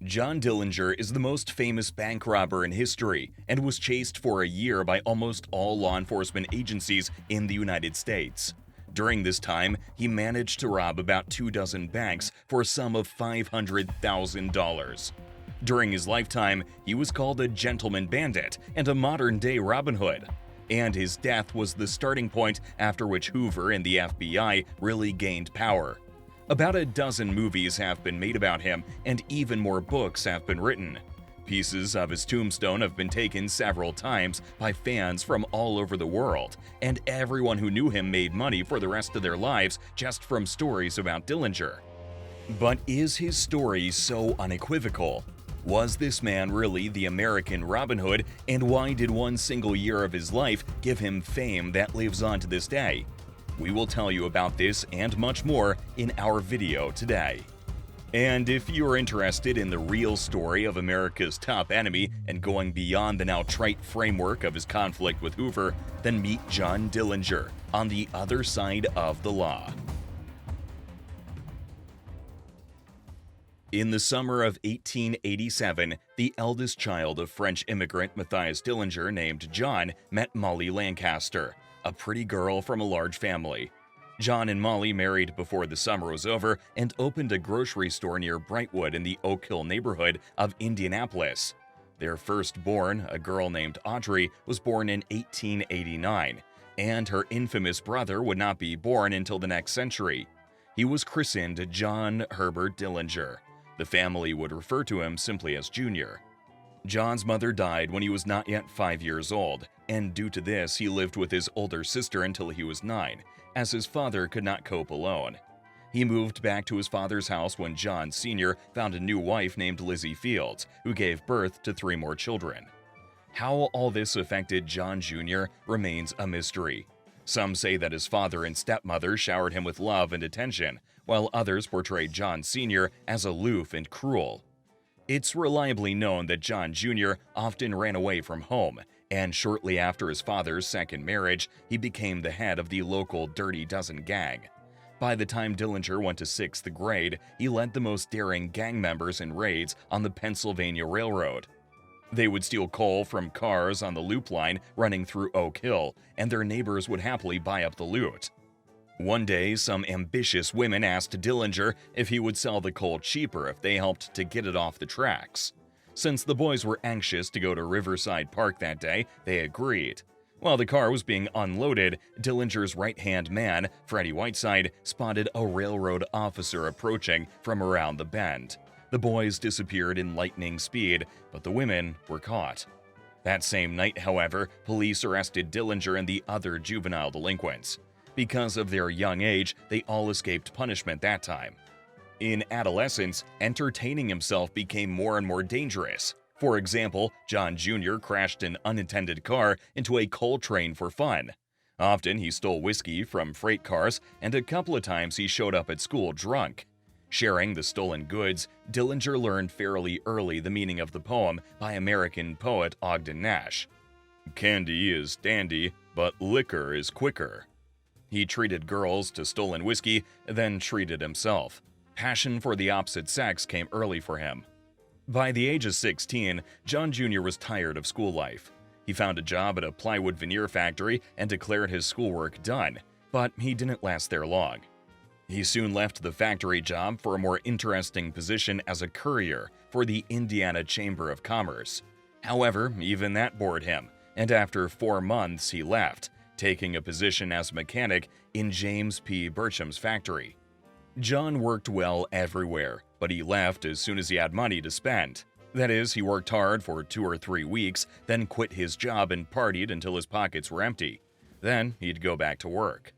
John Dillinger is the most famous bank robber in history and was chased for a year by almost all law enforcement agencies in the United States. During this time, he managed to rob about 24 banks for a sum of $500,000. During his lifetime, he was called a gentleman bandit and a modern-day Robin Hood. And his death was the starting point after which Hoover and the FBI really gained power. About a dozen movies have been made about him, and even more books have been written. Pieces of his tombstone have been taken several times by fans from all over the world, and everyone who knew him made money for the rest of their lives just from stories about Dillinger. But is his story so unequivocal? Was this man really the American Robin Hood, and why did one single year of his life give him fame that lives on to this day? We will tell you about this and much more in our video today. And if you are interested in the real story of America's top enemy and going beyond the now trite framework of his conflict with Hoover, then meet John Dillinger on the other side of the law. In the summer of 1887, the eldest child of French immigrant Matthias Dillinger named John met Molly Lancaster, a pretty girl from a large family. John and Molly married before the summer was over and opened a grocery store near Brightwood in the Oak Hill neighborhood of Indianapolis. Their firstborn, a girl named Audrey, was born in 1889, and her infamous brother would not be born until the next century. He was christened John Herbert Dillinger. The family would refer to him simply as Junior. John's mother died when he was not yet 5 years old, and due to this, he lived with his older sister until he was 9, as his father could not cope alone. He moved back to his father's house when John Sr. found a new wife named Lizzie Fields, who gave birth to 3 more children. How all this affected John Jr. remains a mystery. Some say that his father and stepmother showered him with love and attention, while others portrayed John Sr. as aloof and cruel. It's reliably known that John Jr. often ran away from home, and shortly after his father's second marriage, he became the head of the local Dirty Dozen gang. By the time Dillinger went to 6th grade, he led the most daring gang members in raids on the Pennsylvania Railroad. They would steal coal from cars on the loop line running through Oak Hill, and their neighbors would happily buy up the loot. One day, some ambitious women asked Dillinger if he would sell the coal cheaper if they helped to get it off the tracks. Since the boys were anxious to go to Riverside Park that day, they agreed. While the car was being unloaded, Dillinger's right-hand man, Freddie Whiteside, spotted a railroad officer approaching from around the bend. The boys disappeared in lightning speed, but the women were caught. That same night, however, police arrested Dillinger and the other juvenile delinquents. Because of their young age, they all escaped punishment that time. In adolescence, entertaining himself became more and more dangerous. For example, John Jr. crashed an unattended car into a coal train for fun. Often he stole whiskey from freight cars, and a couple of times he showed up at school drunk. Sharing the stolen goods, Dillinger learned fairly early the meaning of the poem by American poet Ogden Nash. "Candy is dandy, but liquor is quicker." He treated girls to stolen whiskey, then treated himself. Passion for the opposite sex came early for him. By the age of 16, John Jr. was tired of school life. He found a job at a plywood veneer factory and declared his schoolwork done, but he didn't last there long. He soon left the factory job for a more interesting position as a courier for the Indiana Chamber of Commerce. However, even that bored him, and after 4 months he left, taking a position as a mechanic in James P. Burcham's factory. John worked well everywhere, but he left as soon as he had money to spend. That is, he worked hard for 2 or 3 weeks, then quit his job and partied until his pockets were empty. Then he'd go back to work.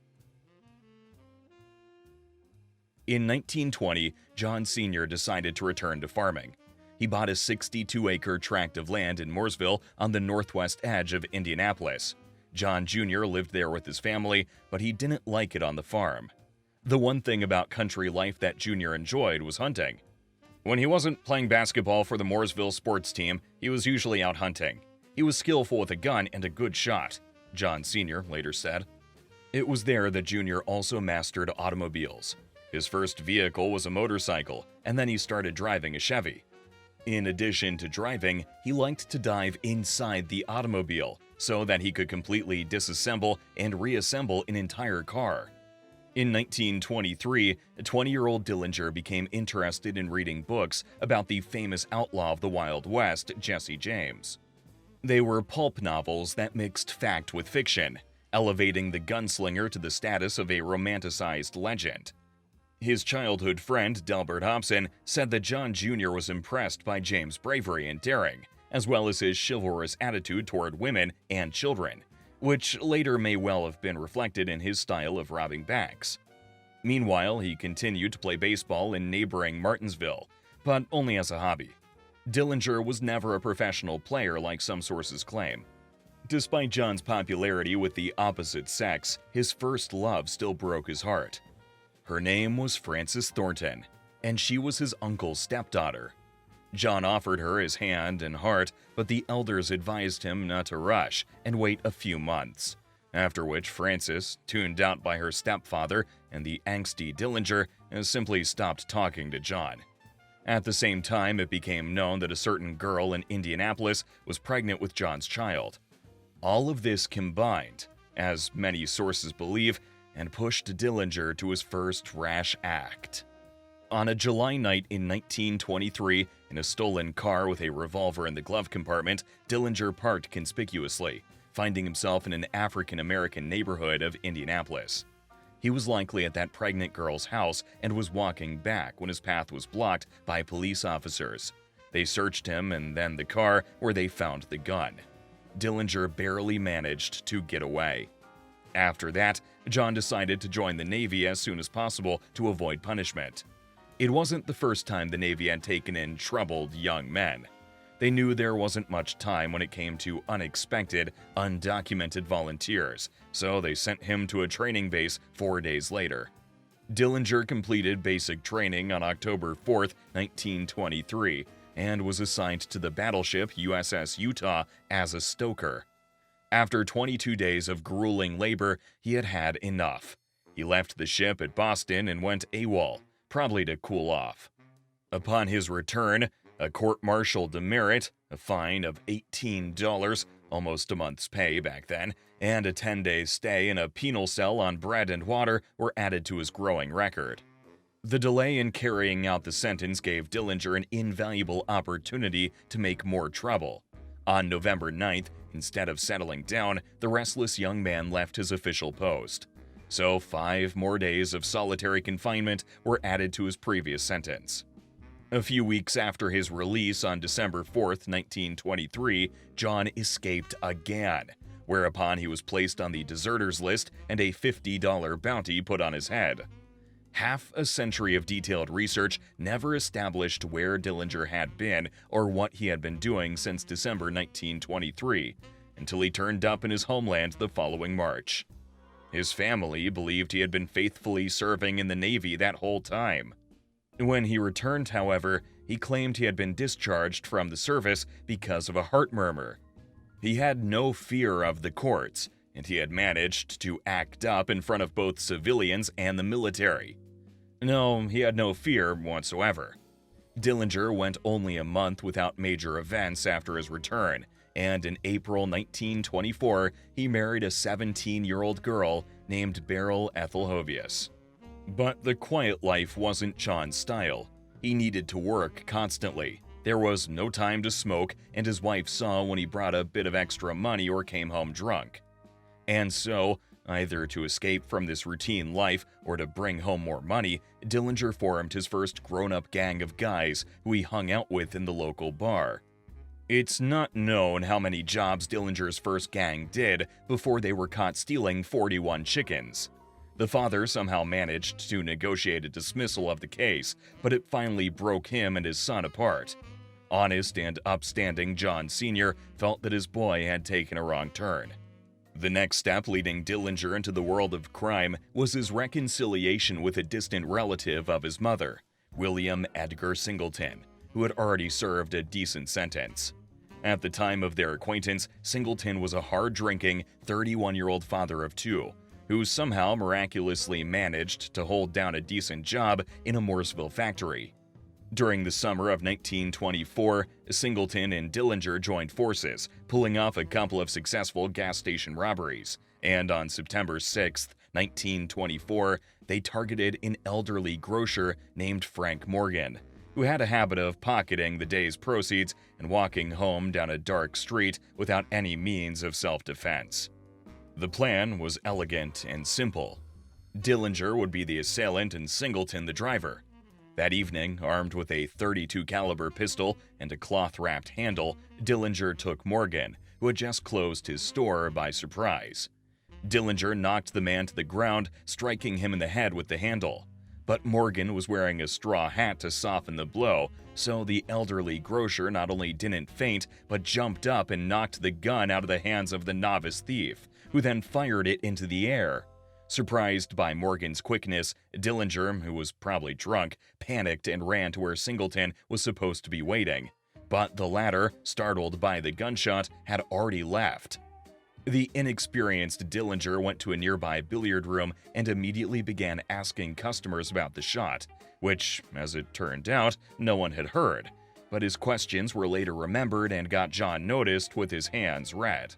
In 1920, John Sr. decided to return to farming. He bought a 62-acre tract of land in Mooresville on the northwest edge of Indianapolis. John Jr. lived there with his family, but he didn't like it on the farm. The one thing about country life that Jr. enjoyed was hunting. When he wasn't playing basketball for the Mooresville sports team, he was usually out hunting. He was skillful with a gun and a good shot, John Sr. later said. It was there that Jr. also mastered automobiles. His first vehicle was a motorcycle, and then he started driving a Chevy. In addition to driving, he liked to dive inside the automobile so that he could completely disassemble and reassemble an entire car. In 1923, 20-year-old Dillinger became interested in reading books about the famous outlaw of the Wild West, Jesse James. They were pulp novels that mixed fact with fiction, elevating the gunslinger to the status of a romanticized legend. His childhood friend, Delbert Hobson, said that John Jr. was impressed by James' bravery and daring, as well as his chivalrous attitude toward women and children, which later may well have been reflected in his style of robbing banks. Meanwhile, he continued to play baseball in neighboring Martinsville, but only as a hobby. Dillinger was never a professional player like some sources claim. Despite John's popularity with the opposite sex, his first love still broke his heart. Her name was Frances Thornton, and she was his uncle's stepdaughter. John offered her his hand and heart, but the elders advised him not to rush and wait a few months, after which Frances, tuned out by her stepfather and the angsty Dillinger, simply stopped talking to John. At the same time, it became known that a certain girl in Indianapolis was pregnant with John's child. All of this combined, as many sources believe, and pushed Dillinger to his first rash act. On a July night in 1923, in a stolen car with a revolver in the glove compartment, Dillinger parked conspicuously, finding himself in an African-American neighborhood of Indianapolis. He was likely at that pregnant girl's house and was walking back when his path was blocked by police officers. They searched him and then the car, where they found the gun. Dillinger barely managed to get away. After that, John decided to join the Navy as soon as possible to avoid punishment. It wasn't the first time the Navy had taken in troubled young men. They knew there wasn't much time when it came to unexpected, undocumented volunteers, so they sent him to a training base 4 days later. Dillinger completed basic training on October 4, 1923, and was assigned to the battleship USS Utah as a stoker. After 22 days of grueling labor, he had had enough. He left the ship at Boston and went AWOL, probably to cool off. Upon his return, a court-martial demerit, a fine of $18, almost a month's pay back then, and a 10-day stay in a penal cell on bread and water were added to his growing record. The delay in carrying out the sentence gave Dillinger an invaluable opportunity to make more trouble. On November 9th, instead of settling down, the restless young man left his official post. So 5 more days of solitary confinement were added to his previous sentence. A few weeks after his release on December 4, 1923, John escaped again, whereupon he was placed on the deserters list and a $50 bounty put on his head. Half a century of detailed research never established where Dillinger had been or what he had been doing since December 1923, until he turned up in his homeland the following March. His family believed he had been faithfully serving in the Navy that whole time. When he returned, however, he claimed he had been discharged from the service because of a heart murmur. He had no fear of the courts, and he had managed to act up in front of both civilians and the military. No, he had no fear whatsoever. Dillinger went only a month without major events after his return, and in April 1924, he married a 17-year-old girl named Beryl Ethelhovius. But the quiet life wasn't John's style. He needed to work constantly. There was no time to smoke, and his wife saw when he brought a bit of extra money or came home drunk. And so, either to escape from this routine life or to bring home more money, Dillinger formed his first grown-up gang of guys who he hung out with in the local bar. It's not known how many jobs Dillinger's first gang did before they were caught stealing 41 chickens. The father somehow managed to negotiate a dismissal of the case, but it finally broke him and his son apart. Honest and upstanding John Sr. felt that his boy had taken a wrong turn. The next step leading Dillinger into the world of crime was his reconciliation with a distant relative of his mother, William Edgar Singleton, who had already served a decent sentence. At the time of their acquaintance, Singleton was a hard-drinking, 31-year-old father of 2, who somehow miraculously managed to hold down a decent job in a Mooresville factory. During the summer of 1924, Singleton and Dillinger joined forces, pulling off a couple of successful gas station robberies, and on September 6, 1924, they targeted an elderly grocer named Frank Morgan, who had a habit of pocketing the day's proceeds and walking home down a dark street without any means of self-defense. The plan was elegant and simple. Dillinger would be the assailant and Singleton the driver. That evening, armed with a .32 caliber pistol and a cloth-wrapped handle, Dillinger took Morgan, who had just closed his store, by surprise. Dillinger knocked the man to the ground, striking him in the head with the handle. But Morgan was wearing a straw hat to soften the blow, so the elderly grocer not only didn't faint, but jumped up and knocked the gun out of the hands of the novice thief, who then fired it into the air. Surprised by Morgan's quickness, Dillinger, who was probably drunk, panicked and ran to where Singleton was supposed to be waiting. But the latter, startled by the gunshot, had already left. The inexperienced Dillinger went to a nearby billiard room and immediately began asking customers about the shot, which, as it turned out, no one had heard. But his questions were later remembered and got John noticed with his hands red.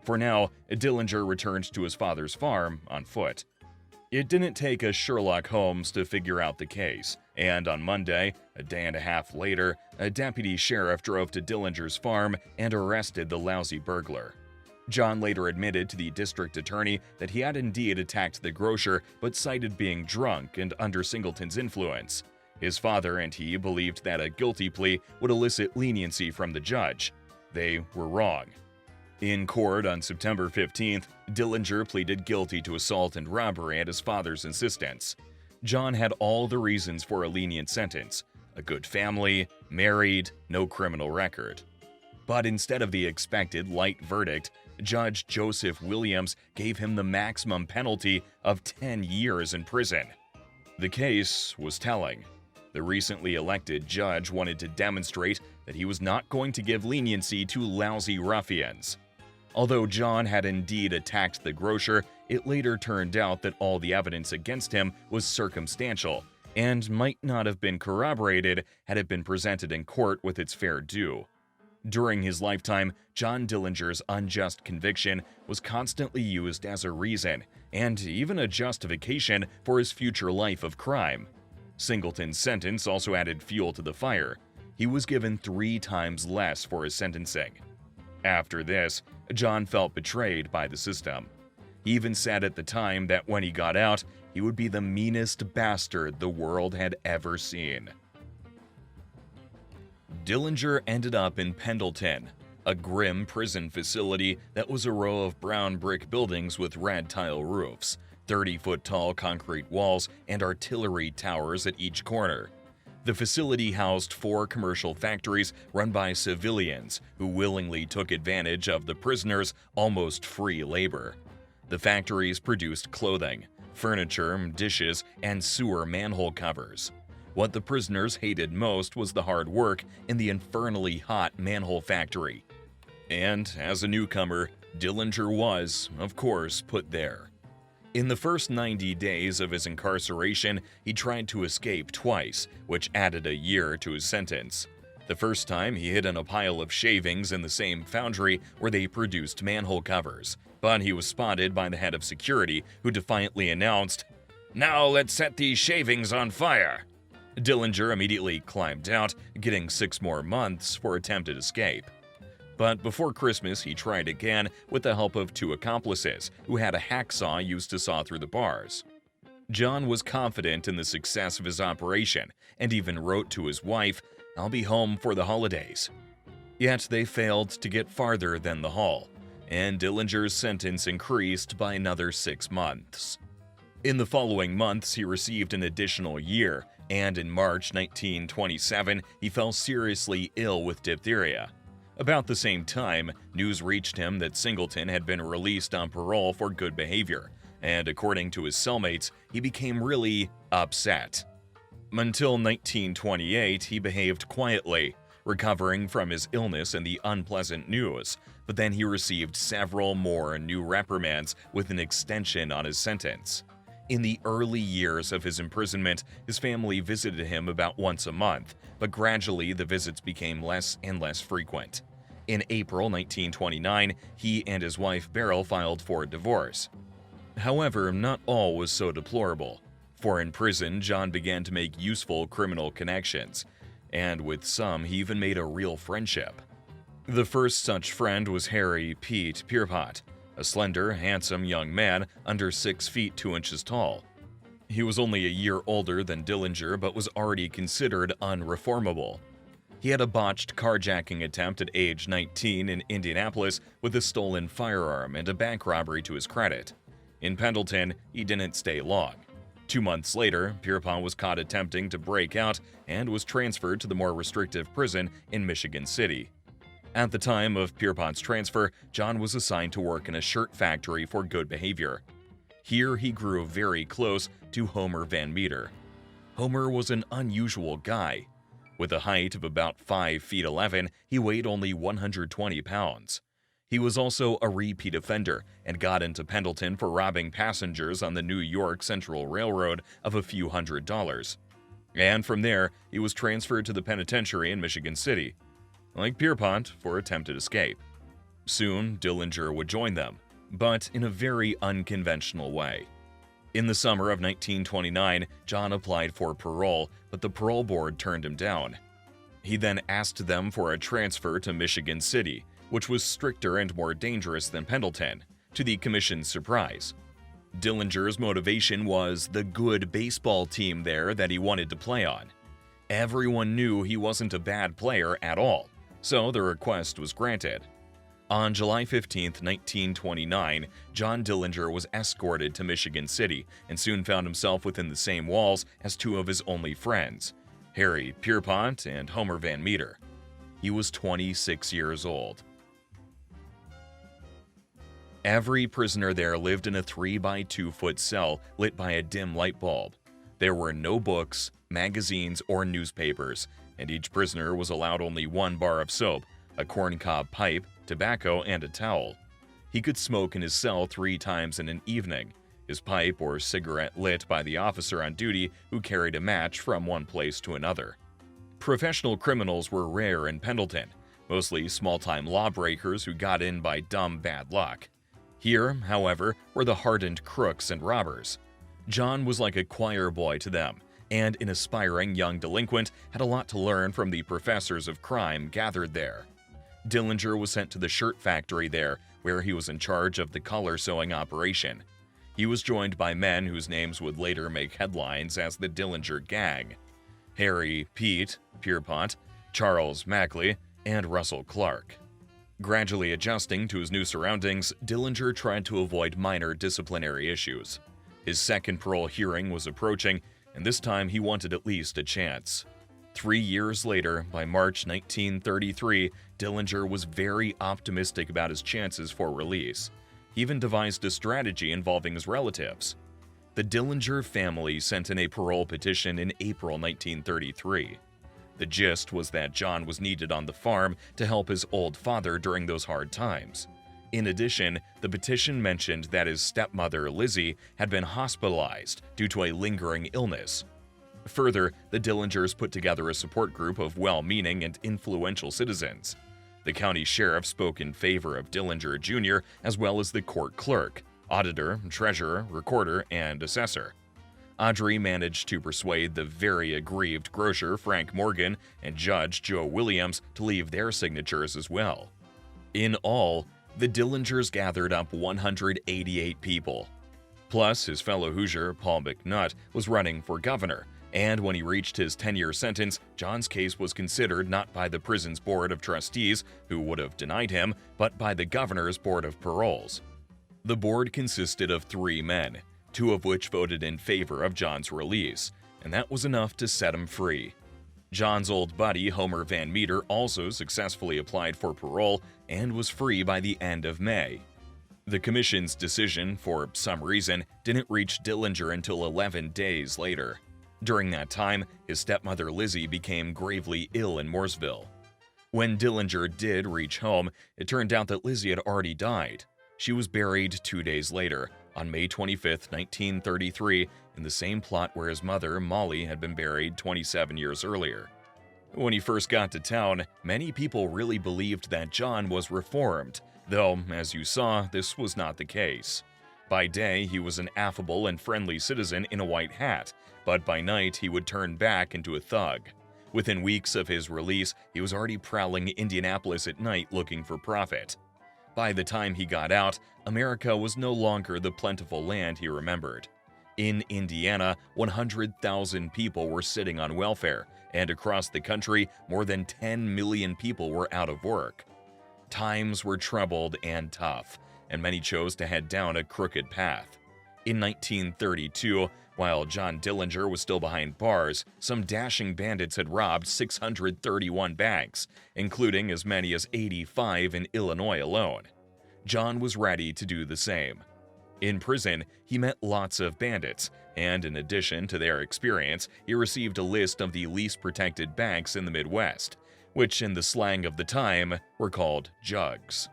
For now, Dillinger returned to his father's farm on foot. It didn't take a Sherlock Holmes to figure out the case, and on Monday, a day and a half later, a deputy sheriff drove to Dillinger's farm and arrested the lousy burglar. John later admitted to the district attorney that he had indeed attacked the grocer, but cited being drunk and under Singleton's influence. His father and he believed that a guilty plea would elicit leniency from the judge. They were wrong. In court on September 15th, Dillinger pleaded guilty to assault and robbery at his father's insistence. John had all the reasons for a lenient sentence: a good family, married, no criminal record. But instead of the expected light verdict, Judge Joseph Williams gave him the maximum penalty of 10 years in prison. The case was telling. The recently elected judge wanted to demonstrate that he was not going to give leniency to lousy ruffians. Although John had indeed attacked the grocer, it later turned out that all the evidence against him was circumstantial and might not have been corroborated had it been presented in court with its fair due. During his lifetime, John Dillinger's unjust conviction was constantly used as a reason and even a justification for his future life of crime. Singleton's sentence also added fuel to the fire. He was given 3 times less for his sentencing. After this, John felt betrayed by the system. He even said at the time that when he got out, he would be the meanest bastard the world had ever seen. Dillinger ended up in Pendleton, a grim prison facility that was a row of brown brick buildings with red tile roofs, 30-foot-tall concrete walls, and artillery towers at each corner. The facility housed 4 commercial factories run by civilians who willingly took advantage of the prisoners' almost free labor. The factories produced clothing, furniture, dishes, and sewer manhole covers. What the prisoners hated most was the hard work in the infernally hot manhole factory. And as a newcomer, Dillinger was, of course, put there. In the first 90 days of his incarceration, he tried to escape twice, which added a year to his sentence. The first time, he hid in a pile of shavings in the same foundry where they produced manhole covers, but he was spotted by the head of security, who defiantly announced, "Now let's set these shavings on fire." Dillinger immediately climbed out, getting 6 more months for attempted escape. But before Christmas, he tried again with the help of 2 accomplices who had a hacksaw used to saw through the bars. John was confident in the success of his operation and even wrote to his wife, "I'll be home for the holidays." Yet they failed to get farther than the hall, and Dillinger's sentence increased by another 6 months. In the following months, he received an additional year, and in March 1927, he fell seriously ill with diphtheria. About the same time, news reached him that Singleton had been released on parole for good behavior, and according to his cellmates, he became really upset. Until 1928, he behaved quietly, recovering from his illness and the unpleasant news, but then he received several more new reprimands with an extension on his sentence. In the early years of his imprisonment, his family visited him about once a month, but gradually the visits became less and less frequent. In April 1929, he and his wife Beryl filed for divorce. However, not all was so deplorable, for in prison, John began to make useful criminal connections, and with some he even made a real friendship. The first such friend was Harry Pete Pierpont, a slender, handsome young man under 6 feet 2 inches tall. He was only a year older than Dillinger but was already considered unreformable. He had a botched carjacking attempt at age 19 in Indianapolis with a stolen firearm and a bank robbery to his credit. In Pendleton, he didn't stay long. 2 months later, Pierpont was caught attempting to break out and was transferred to the more restrictive prison in Michigan City. At the time of Pierpont's transfer, John was assigned to work in a shirt factory for good behavior. Here he grew very close to Homer Van Meter. Homer was an unusual guy. With a height of about 5 feet 11, he weighed only 120 pounds. He was also a repeat offender and got into Pendleton for robbing passengers on the New York Central Railroad of a few $100s. And from there, he was transferred to the penitentiary in Michigan City, like Pierpont, for attempted escape. Soon, Dillinger would join them, but in a very unconventional way. In the summer of 1929, John applied for parole, but the parole board turned him down. He then asked them for a transfer to Michigan City, which was stricter and more dangerous than Pendleton, to the commission's surprise. Dillinger's motivation was the good baseball team there that he wanted to play on. Everyone knew he wasn't a bad player at all, so the request was granted. On July 15, 1929, John Dillinger was escorted to Michigan City and soon found himself within the same walls as 2 of his only friends, Harry Pierpont and Homer Van Meter. He was 26 years old. Every prisoner there lived in a 3 by 2 foot cell lit by a dim light bulb. There were no books, magazines, or newspapers, and each prisoner was allowed only 1 bar of soap, a corncob pipe, tobacco, and a towel. He could smoke in his cell 3 times in an evening, his pipe or cigarette lit by the officer on duty who carried a match from one place to another. Professional criminals were rare in Pendleton, mostly small-time lawbreakers who got in by dumb bad luck. Here, however, were the hardened crooks and robbers. John was like a choir boy to them, and an aspiring young delinquent had a lot to learn from the professors of crime gathered there. Dillinger was sent to the shirt factory there, where he was in charge of the collar sewing operation. He was joined by men whose names would later make headlines as the Dillinger Gang: Harry Pete Pierpont, Charles Mackley, and Russell Clark. Gradually adjusting to his new surroundings, Dillinger tried to avoid minor disciplinary issues. His second parole hearing was approaching, and this time he wanted at least a chance. 3 years later, by March 1933, Dillinger was very optimistic about his chances for release. He even devised a strategy involving his relatives. The Dillinger family sent in a parole petition in April 1933. The gist was that John was needed on the farm to help his old father during those hard times. In addition, the petition mentioned that his stepmother, Lizzie, had been hospitalized due to a lingering illness. Further, the Dillingers put together a support group of well-meaning and influential citizens. The county sheriff spoke in favor of Dillinger Jr., as well as the court clerk, auditor, treasurer, recorder, and assessor. Audrey managed to persuade the very aggrieved grocer Frank Morgan and Judge Joe Williams to leave their signatures as well. In all, the Dillingers gathered up 188 people. Plus, his fellow Hoosier, Paul McNutt, was running for governor, and when he reached his 10-year sentence, John's case was considered not by the prison's board of trustees, who would have denied him, but by the governor's board of paroles. The board consisted of 3 men, 2 of which voted in favor of John's release, and that was enough to set him free. John's old buddy, Homer Van Meter, also successfully applied for parole and was free by the end of May. The commission's decision, for some reason, didn't reach Dillinger until 11 days later. During that time, his stepmother Lizzie became gravely ill in Mooresville. When Dillinger did reach home, it turned out that Lizzie had already died. She was buried 2 days later, on May 25, 1933, in the same plot where his mother, Molly, had been buried 27 years earlier. When he first got to town, many people really believed that John was reformed, though, as you saw, this was not the case. By day, he was an affable and friendly citizen in a white hat, but by night he would turn back into a thug. Within weeks of his release, he was already prowling Indianapolis at night looking for profit. By the time he got out, America was no longer the plentiful land he remembered. In Indiana, 100,000 people were sitting on welfare, and across the country, more than 10 million people were out of work. Times were troubled and tough, and many chose to head down a crooked path. In 1932, while John Dillinger was still behind bars, some dashing bandits had robbed 631 banks, including as many as 85 in Illinois alone. John was ready to do the same. In prison, he met lots of bandits, and in addition to their experience, he received a list of the least protected banks in the Midwest, which in the slang of the time were called jugs.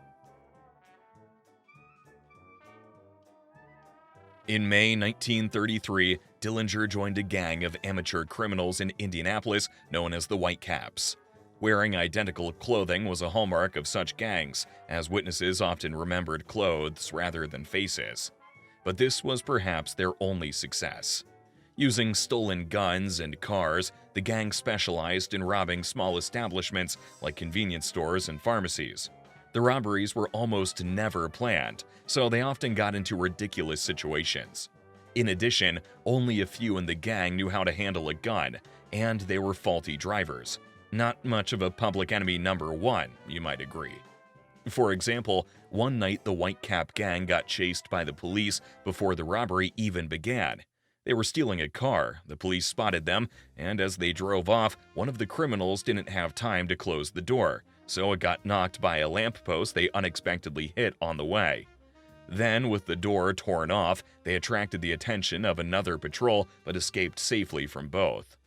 In May 1933, Dillinger joined a gang of amateur criminals in Indianapolis known as the Whitecaps. Wearing identical clothing was a hallmark of such gangs, as witnesses often remembered clothes rather than faces. But this was perhaps their only success. Using stolen guns and cars, the gang specialized in robbing small establishments like convenience stores and pharmacies. The robberies were almost never planned, so they often got into ridiculous situations. In addition, only a few in the gang knew how to handle a gun, and they were faulty drivers. Not much of a public enemy number one, you might agree. For example, one night the Whitecap gang got chased by the police before the robbery even began. They were stealing a car, the police spotted them, and as they drove off, one of the criminals didn't have time to close the door, so it got knocked by a lamppost they unexpectedly hit on the way. Then, with the door torn off, they attracted the attention of another patrol but escaped safely from both.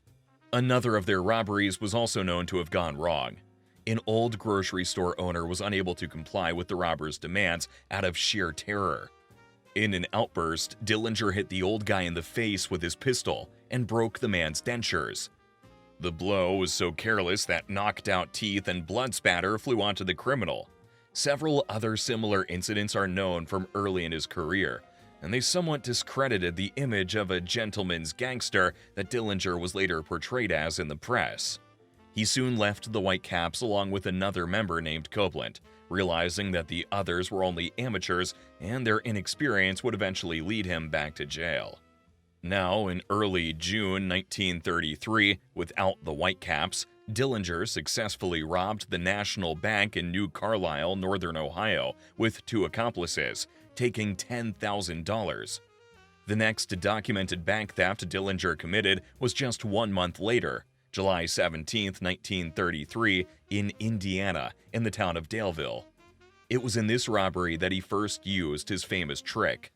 Another of their robberies was also known to have gone wrong. An old grocery store owner was unable to comply with the robbers' demands out of sheer terror. In an outburst, Dillinger hit the old guy in the face with his pistol and broke the man's dentures. The blow was so careless that knocked out teeth and blood spatter flew onto the criminal. Several other similar incidents are known from early in his career, and they somewhat discredited the image of a gentleman's gangster that Dillinger was later portrayed as in the press. He soon left the Whitecaps along with another member named Copeland, realizing that the others were only amateurs and their inexperience would eventually lead him back to jail. Now, in early June 1933, without the Whitecaps, Dillinger successfully robbed the National Bank in New Carlisle, Northern Ohio, with two accomplices, taking $10,000. The next documented bank theft Dillinger committed was just 1 month later, July 17, 1933, in Indiana, in the town of Daleville. It was in this robbery that he first used his famous trick,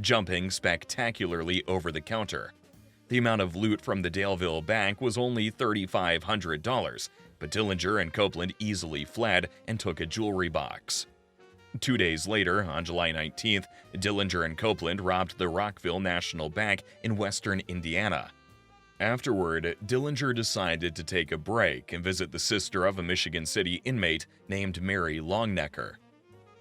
jumping spectacularly over the counter. The amount of loot from the Daleville bank was only $3,500, but Dillinger and Copeland easily fled and took a jewelry box. 2 days later, on July 19th, Dillinger and Copeland robbed the Rockville National Bank in western Indiana. Afterward, Dillinger decided to take a break and visit the sister of a Michigan City inmate named Mary Longnecker.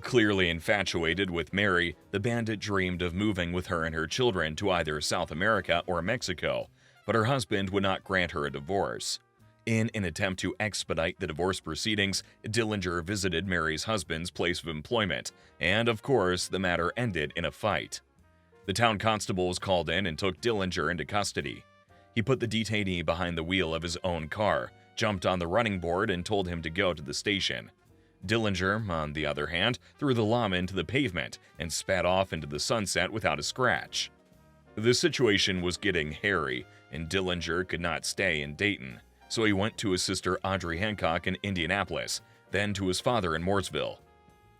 Clearly infatuated with Mary, the bandit dreamed of moving with her and her children to either South America or Mexico, but her husband would not grant her a divorce. In an attempt to expedite the divorce proceedings, Dillinger visited Mary's husband's place of employment, and of course, the matter ended in a fight. The town constable was called in and took Dillinger into custody. He put the detainee behind the wheel of his own car, jumped on the running board, and told him to go to the station. Dillinger, on the other hand, threw the llama into the pavement and sped off into the sunset without a scratch. The situation was getting hairy, and Dillinger could not stay in Dayton, so he went to his sister Audrey Hancock in Indianapolis, then to his father in Mooresville.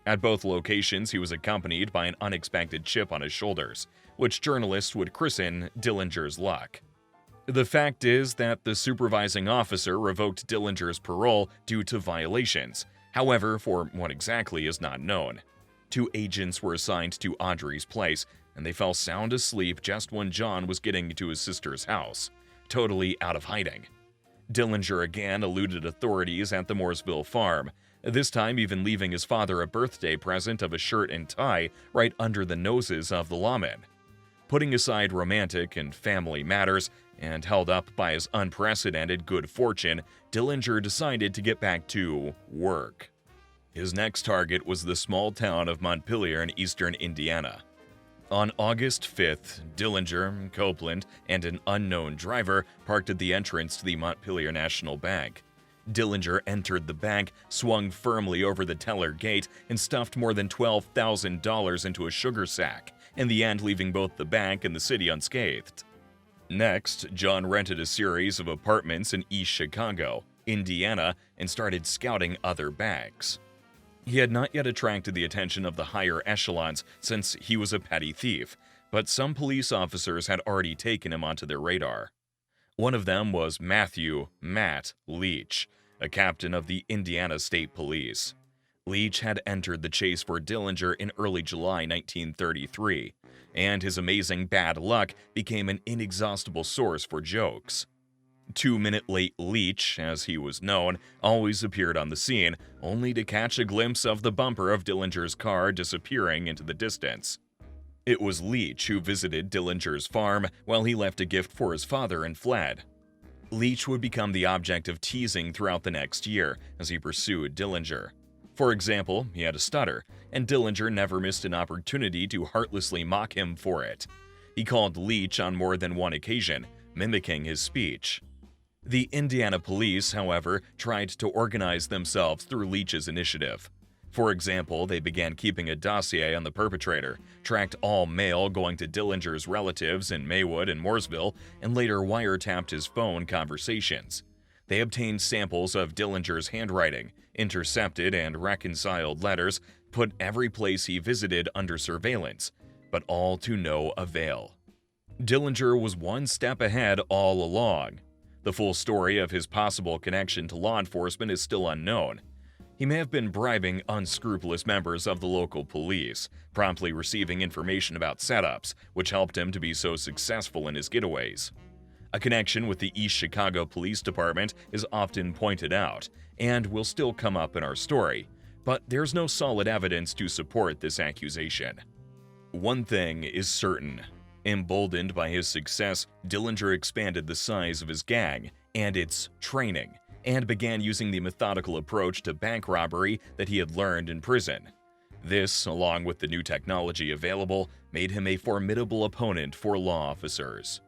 At both locations, he was accompanied by an unexpected chip on his shoulders, which journalists would christen Dillinger's luck. The fact is that the supervising officer revoked Dillinger's parole due to violations. However, for what exactly is not known. 2 agents were assigned to Audrey's place, and they fell sound asleep just when John was getting to his sister's house, totally out of hiding. Dillinger again eluded authorities at the Mooresville farm, this time even leaving his father a birthday present of a shirt and tie right under the noses of the lawmen. Putting aside romantic and family matters, and held up by his unprecedented good fortune, Dillinger decided to get back to work. His next target was the small town of Montpelier in eastern Indiana. On August 5th, Dillinger, Copeland, and an unknown driver parked at the entrance to the Montpelier National Bank. Dillinger entered the bank, swung firmly over the teller gate, and stuffed more than $12,000 into a sugar sack, in the end leaving both the bank and the city unscathed. Next, John rented a series of apartments in East Chicago, Indiana, and started scouting other banks. He had not yet attracted the attention of the higher echelons since he was a petty thief, but some police officers had already taken him onto their radar. One of them was Matthew "Matt" Leach, a captain of the Indiana State Police. Leach had entered the chase for Dillinger in early July 1933, and his amazing bad luck became an inexhaustible source for jokes. 2-minute late Leach, as he was known, always appeared on the scene, only to catch a glimpse of the bumper of Dillinger's car disappearing into the distance. It was Leach who visited Dillinger's farm while he left a gift for his father and fled. Leach would become the object of teasing throughout the next year as he pursued Dillinger. For example, he had a stutter, and Dillinger never missed an opportunity to heartlessly mock him for it. He called Leach on more than one occasion, mimicking his speech. The Indiana police, however, tried to organize themselves through Leach's initiative. For example, they began keeping a dossier on the perpetrator, tracked all mail going to Dillinger's relatives in Maywood and Mooresville, and later wiretapped his phone conversations. They obtained samples of Dillinger's handwriting, intercepted and reconciled letters, put every place he visited under surveillance, but all to no avail. Dillinger was one step ahead all along. The full story of his possible connection to law enforcement is still unknown. He may have been bribing unscrupulous members of the local police, promptly receiving information about setups, which helped him to be so successful in his getaways. A connection with the East Chicago Police Department is often pointed out, and will still come up in our story, but there's no solid evidence to support this accusation. One thing is certain. Emboldened by his success, Dillinger expanded the size of his gang and its training, and began using the methodical approach to bank robbery that he had learned in prison. This, along with the new technology available, made him a formidable opponent for law officers.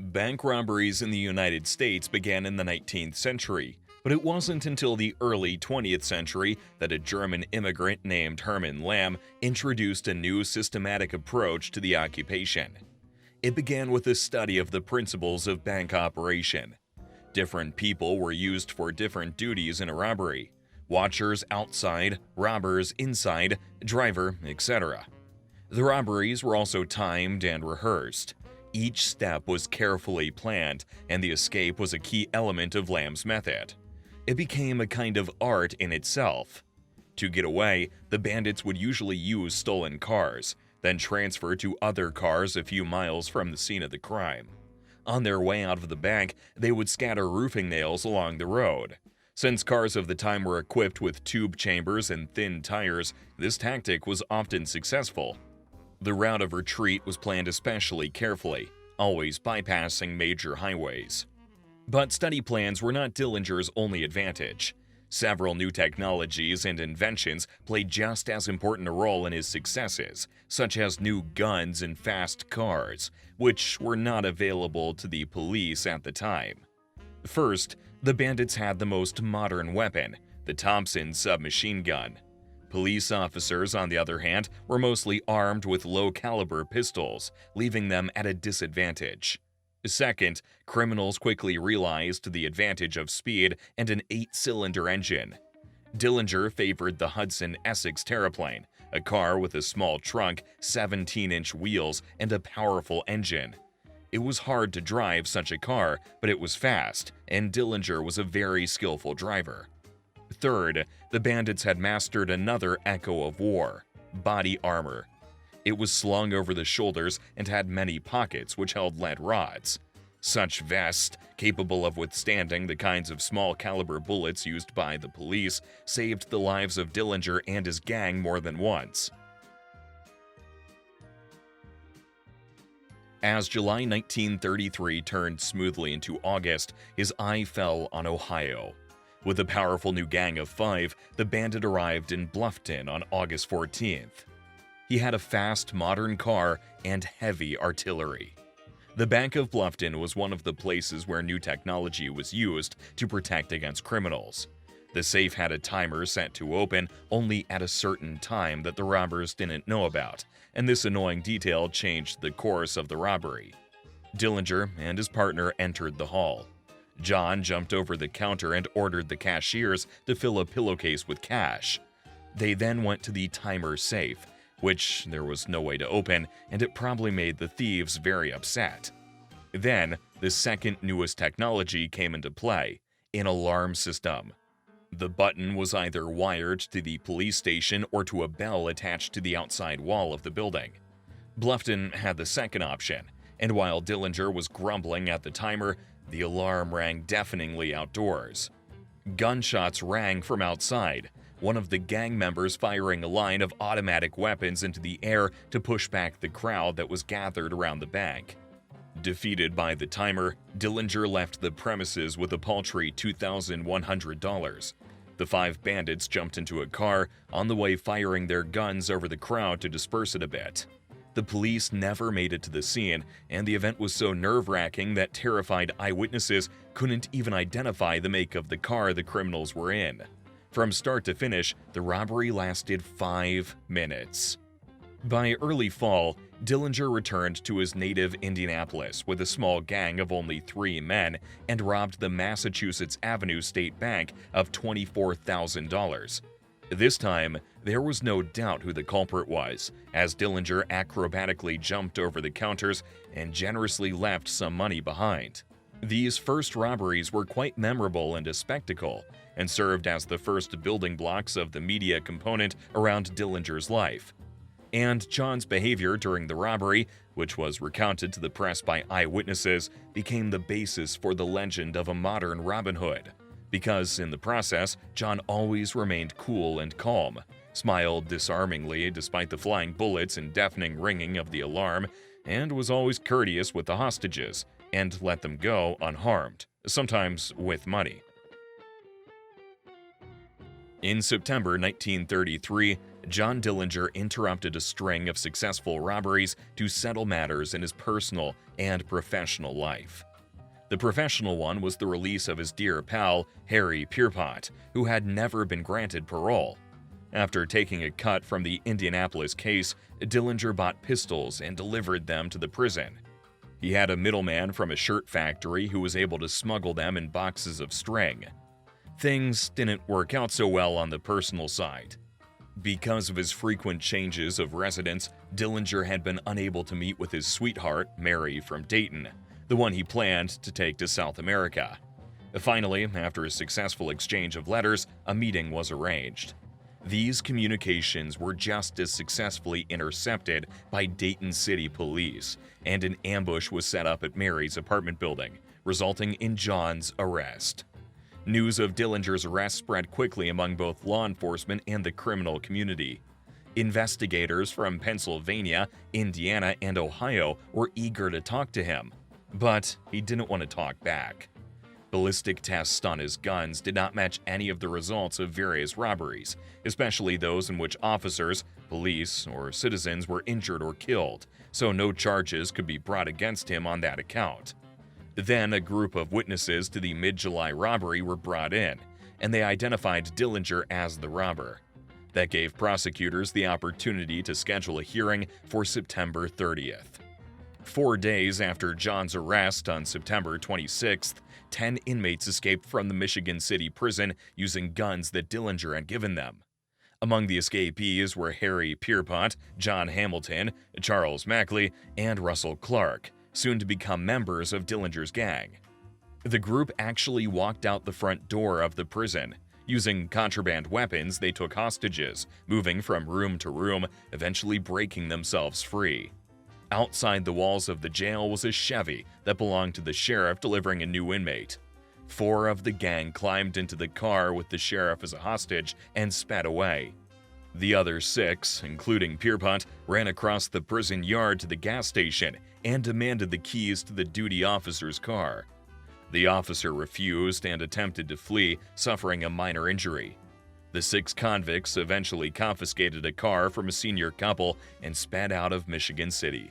Bank robberies in the United States began in the 19th century, but it wasn't until the early 20th century that a German immigrant named Hermann Lamb introduced a new systematic approach to the occupation. It began with a study of the principles of bank operation. Different people were used for different duties in a robbery: watchers outside, robbers inside, driver, etc. The robberies were also timed and rehearsed. Each step was carefully planned, and the escape was a key element of Lamb's method. It became a kind of art in itself. To get away, the bandits would usually use stolen cars, then transfer to other cars a few miles from the scene of the crime. On their way out of the bank, they would scatter roofing nails along the road. Since cars of the time were equipped with tube chambers and thin tires, this tactic was often successful. The route of retreat was planned especially carefully, always bypassing major highways. But study plans were not Dillinger's only advantage. Several new technologies and inventions played just as important a role in his successes, such as new guns and fast cars, which were not available to the police at the time. First, the bandits had the most modern weapon, the Thompson submachine gun. Police officers, on the other hand, were mostly armed with low-caliber pistols, leaving them at a disadvantage. Second, criminals quickly realized the advantage of speed and an 8-cylinder engine. Dillinger favored the Hudson Essex Terraplane, a car with a small trunk, 17-inch wheels, and a powerful engine. It was hard to drive such a car, but it was fast, and Dillinger was a very skillful driver. Third, the bandits had mastered another echo of war: body armor. It was slung over the shoulders and had many pockets which held lead rods. Such vests, capable of withstanding the kinds of small-caliber bullets used by the police, saved the lives of Dillinger and his gang more than once. As July 1933 turned smoothly into August, his eye fell on Ohio. With a powerful new gang of 5, the bandit arrived in Bluffton on August 14th. He had a fast, modern car and heavy artillery. The Bank of Bluffton was one of the places where new technology was used to protect against criminals. The safe had a timer set to open only at a certain time that the robbers didn't know about, and this annoying detail changed the course of the robbery. Dillinger and his partner entered the hall. John jumped over the counter and ordered the cashiers to fill a pillowcase with cash. They then went to the timer safe, which there was no way to open, and it probably made the thieves very upset. Then, the second newest technology came into play: an alarm system. The button was either wired to the police station or to a bell attached to the outside wall of the building. Bluffton had the second option, and while Dillinger was grumbling at the timer, the alarm rang deafeningly outdoors. Gunshots rang from outside, one of the gang members firing a line of automatic weapons into the air to push back the crowd that was gathered around the bank. Defeated by the timer, Dillinger left the premises with a paltry $2,100. The 5 bandits jumped into a car, on the way firing their guns over the crowd to disperse it a bit. The police never made it to the scene, and the event was so nerve-wracking that terrified eyewitnesses couldn't even identify the make of the car the criminals were in. From start to finish, the robbery lasted 5 minutes. By early fall, Dillinger returned to his native Indianapolis with a small gang of only 3 men and robbed the Massachusetts Avenue State Bank of $24,000. This time, there was no doubt who the culprit was, as Dillinger acrobatically jumped over the counters and generously left some money behind. These first robberies were quite memorable and a spectacle, and served as the first building blocks of the media component around Dillinger's life. And John's behavior during the robbery, which was recounted to the press by eyewitnesses, became the basis for the legend of a modern Robin Hood. Because in the process, John always remained cool and calm, smiled disarmingly despite the flying bullets and deafening ringing of the alarm, and was always courteous with the hostages, and let them go unharmed, sometimes with money. In September 1933, John Dillinger interrupted a string of successful robberies to settle matters in his personal and professional life. The professional one was the release of his dear pal, Harry Pierpont, who had never been granted parole. After taking a cut from the Indianapolis case, Dillinger bought pistols and delivered them to the prison. He had a middleman from a shirt factory who was able to smuggle them in boxes of string. Things didn't work out so well on the personal side. Because of his frequent changes of residence, Dillinger had been unable to meet with his sweetheart, Mary from Dayton, the one he planned to take to South America. Finally, after a successful exchange of letters, a meeting was arranged. These communications were just as successfully intercepted by Dayton City Police, and an ambush was set up at Mary's apartment building, resulting in John's arrest. News of Dillinger's arrest spread quickly among both law enforcement and the criminal community. Investigators from Pennsylvania, Indiana, and Ohio were eager to talk to him, but he didn't want to talk back. Ballistic tests on his guns did not match any of the results of various robberies, especially those in which officers, police, or citizens were injured or killed, so no charges could be brought against him on that account. Then a group of witnesses to the mid-July robbery were brought in, and they identified Dillinger as the robber. That gave prosecutors the opportunity to schedule a hearing for September 30th. 4 days after John's arrest on September 26th, 10 inmates escaped from the Michigan City prison using guns that Dillinger had given them. Among the escapees were Harry Pierpont, John Hamilton, Charles Mackley, and Russell Clark, soon to become members of Dillinger's gang. The group actually walked out the front door of the prison, Using contraband weapons, they took hostages, moving from room to room, eventually breaking themselves free. Outside the walls of the jail was a Chevy that belonged to the sheriff delivering a new inmate. 4 of the gang climbed into the car with the sheriff as a hostage and sped away. The other 6, including Pierpont, ran across the prison yard to the gas station and demanded the keys to the duty officer's car. The officer refused and attempted to flee, suffering a minor injury. The 6 convicts eventually confiscated a car from a senior couple and sped out of Michigan City.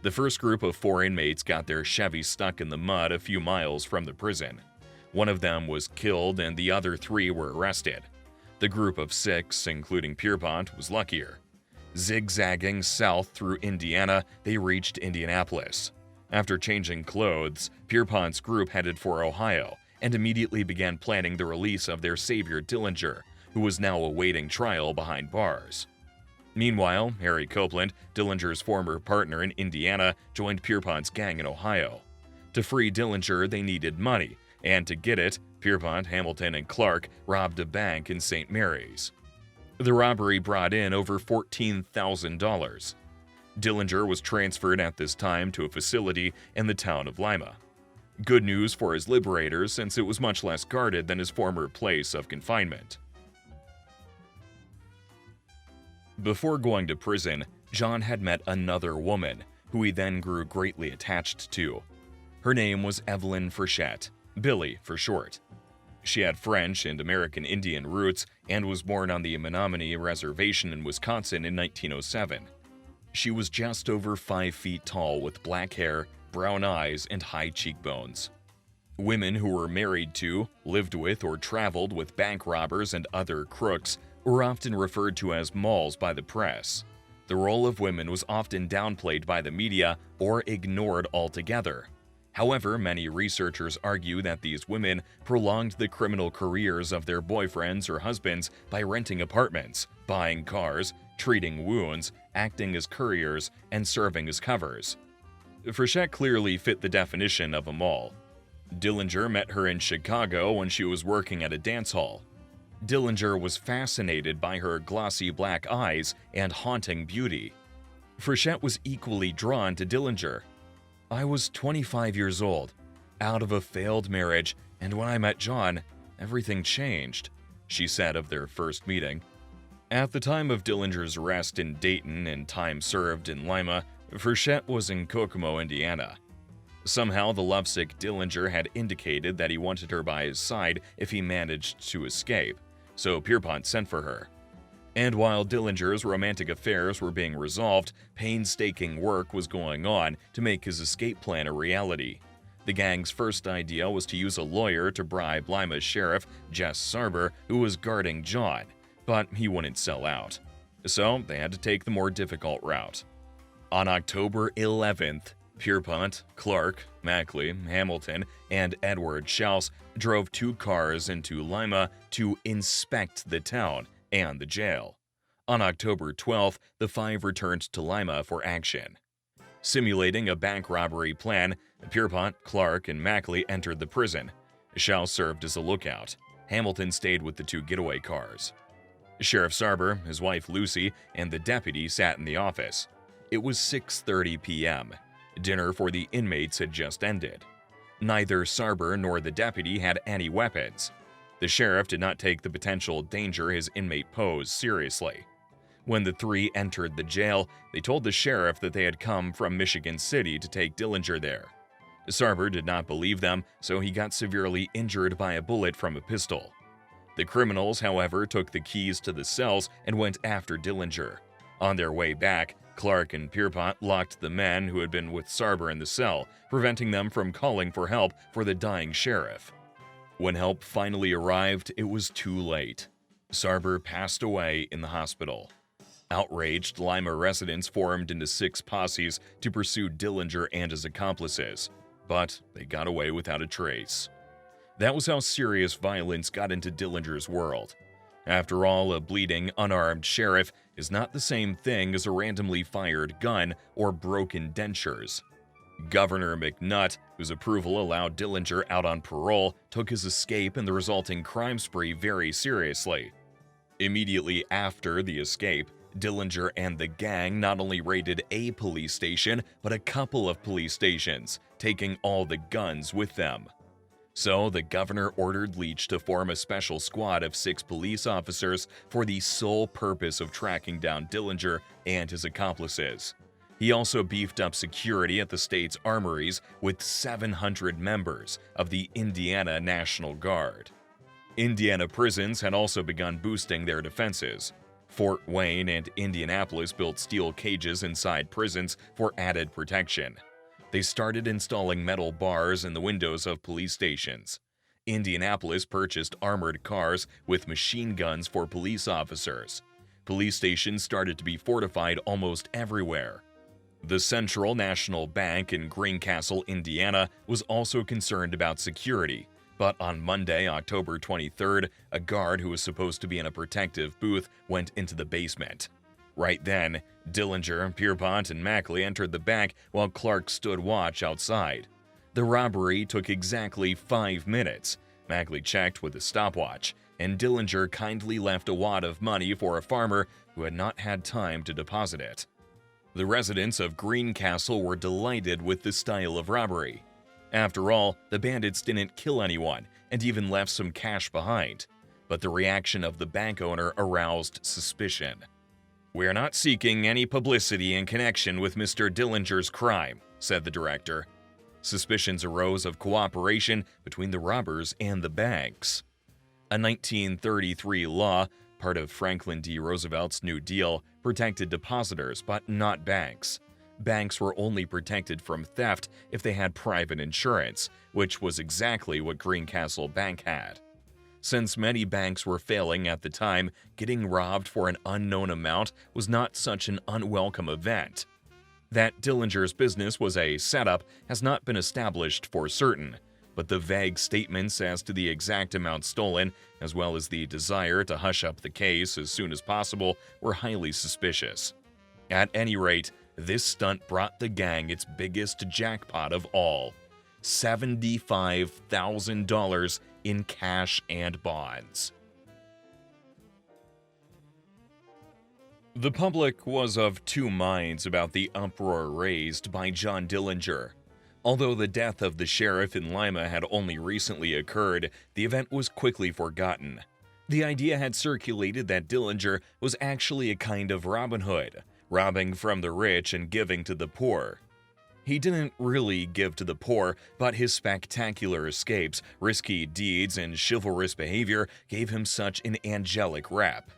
The first group of 4 inmates got their Chevy stuck in the mud a few miles from the prison. One of them was killed and the other 3 were arrested. The group of 6, including Pierpont, was luckier. Zigzagging south through Indiana, they reached Indianapolis. After changing clothes, Pierpont's group headed for Ohio and immediately began planning the release of their savior Dillinger, who was now awaiting trial behind bars. Meanwhile, Harry Copeland, Dillinger's former partner in Indiana, joined Pierpont's gang in Ohio. To free Dillinger, they needed money, and to get it, Pierpont, Hamilton, and Clark robbed a bank in St. Mary's. The robbery brought in over $14,000. Dillinger was transferred at this time to a facility in the town of Lima. Good news for his liberators, since it was much less guarded than his former place of confinement. Before going to prison, John had met another woman, who he then grew greatly attached to. Her name was Evelyn Frechette, Billy for short. She had French and American Indian roots and was born on the Menominee Reservation in Wisconsin in 1907. She was just over 5 feet tall with black hair, brown eyes, and high cheekbones. Women who were married to, lived with, or traveled with bank robbers and other crooks were often referred to as molls by the press. The role of women was often downplayed by the media or ignored altogether. However, many researchers argue that these women prolonged the criminal careers of their boyfriends or husbands by renting apartments, buying cars, treating wounds, acting as couriers, and serving as covers. Frechette clearly fit the definition of a moll. Dillinger met her in Chicago when she was working at a dance hall. Dillinger was fascinated by her glossy black eyes and haunting beauty. Frechette was equally drawn to Dillinger. "I was 25 years old, out of a failed marriage, and when I met John, everything changed," she said of their first meeting. At the time of Dillinger's arrest in Dayton and time served in Lima, Frechette was in Kokomo, Indiana. Somehow, the lovesick Dillinger had indicated that he wanted her by his side if he managed to escape, so Pierpont sent for her. And while Dillinger's romantic affairs were being resolved, painstaking work was going on to make his escape plan a reality. The gang's first idea was to use a lawyer to bribe Lima's sheriff, Jess Sarber, who was guarding John, but he wouldn't sell out. So they had to take the more difficult route. On October 11th, Pierpont, Clark, Mackley, Hamilton, and Edward Schaus drove 2 cars into Lima to inspect the town and the jail. On October 12th, the 5 returned to Lima for action. Simulating a bank robbery plan, Pierpont, Clark, and Mackley entered the prison. Schaus served as a lookout. Hamilton stayed with the 2 getaway cars. Sheriff Sarber, his wife Lucy, and the deputy sat in the office. It was 6:30 p.m. Dinner for the inmates had just ended. Neither Sarber nor the deputy had any weapons. The sheriff did not take the potential danger his inmate posed seriously. When the 3 entered the jail, they told the sheriff that they had come from Michigan City to take Dillinger there. Sarber did not believe them, so he got severely injured by a bullet from a pistol. The criminals, however, took the keys to the cells and went after Dillinger. On their way back, Clark and Pierpont locked the men who had been with Sarber in the cell, preventing them from calling for help for the dying sheriff. When help finally arrived, it was too late. Sarber passed away in the hospital. Outraged, Lima residents formed into 6 posses to pursue Dillinger and his accomplices, but they got away without a trace. That was how serious violence got into Dillinger's world. After all, a bleeding, unarmed sheriff is not the same thing as a randomly fired gun or broken dentures. Governor McNutt, whose approval allowed Dillinger out on parole, took his escape and the resulting crime spree very seriously. Immediately after the escape, Dillinger and the gang not only raided a police station, but a couple of police stations, taking all the guns with them. So the governor ordered Leach to form a special squad of 6 police officers for the sole purpose of tracking down Dillinger and his accomplices. He also beefed up security at the state's armories with 700 members of the Indiana National Guard. Indiana prisons had also begun boosting their defenses. Fort Wayne and Indianapolis built steel cages inside prisons for added protection. They started installing metal bars in the windows of police stations. Indianapolis purchased armored cars with machine guns for police officers. Police stations started to be fortified almost everywhere. The Central National Bank in Greencastle, Indiana, was also concerned about security, but on Monday, October 23rd, a guard who was supposed to be in a protective booth went into the basement. Right then, Dillinger, Pierpont, and Mackley entered the bank while Clark stood watch outside. The robbery took exactly 5 minutes. Mackley checked with a stopwatch, and Dillinger kindly left a wad of money for a farmer who had not had time to deposit it. The residents of Greencastle were delighted with the style of robbery. After all, the bandits didn't kill anyone and even left some cash behind. But the reaction of the bank owner aroused suspicion. "We're not seeking any publicity in connection with Mr. Dillinger's crime," said the director. Suspicions arose of cooperation between the robbers and the banks. A 1933 law, part of Franklin D. Roosevelt's New Deal, protected depositors but not banks. Banks were only protected from theft if they had private insurance, which was exactly what Greencastle Bank had. Since many banks were failing at the time, getting robbed for an unknown amount was not such an unwelcome event. That Dillinger's business was a setup has not been established for certain, but the vague statements as to the exact amount stolen, as well as the desire to hush up the case as soon as possible, were highly suspicious. At any rate, this stunt brought the gang its biggest jackpot of all: $75,000 in cash and bonds. The public was of two minds about the uproar raised by John Dillinger. Although the death of the sheriff in Lima had only recently occurred, the event was quickly forgotten. The idea had circulated that Dillinger was actually a kind of Robin Hood, robbing from the rich and giving to the poor. He didn't really give to the poor, but his spectacular escapes, risky deeds, and chivalrous behavior gave him such an angelic rep.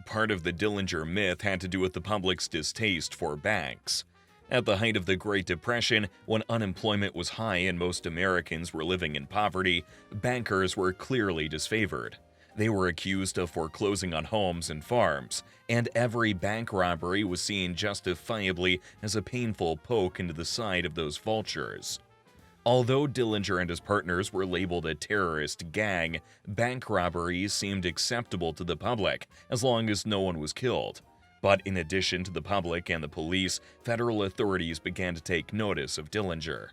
Part of the Dillinger myth had to do with the public's distaste for banks. At the height of the Great Depression, when unemployment was high and most Americans were living in poverty, bankers were clearly disfavored. They were accused of foreclosing on homes and farms, and every bank robbery was seen justifiably as a painful poke into the side of those vultures. Although Dillinger and his partners were labeled a terrorist gang, bank robberies seemed acceptable to the public as long as no one was killed. But in addition to the public and the police, federal authorities began to take notice of Dillinger.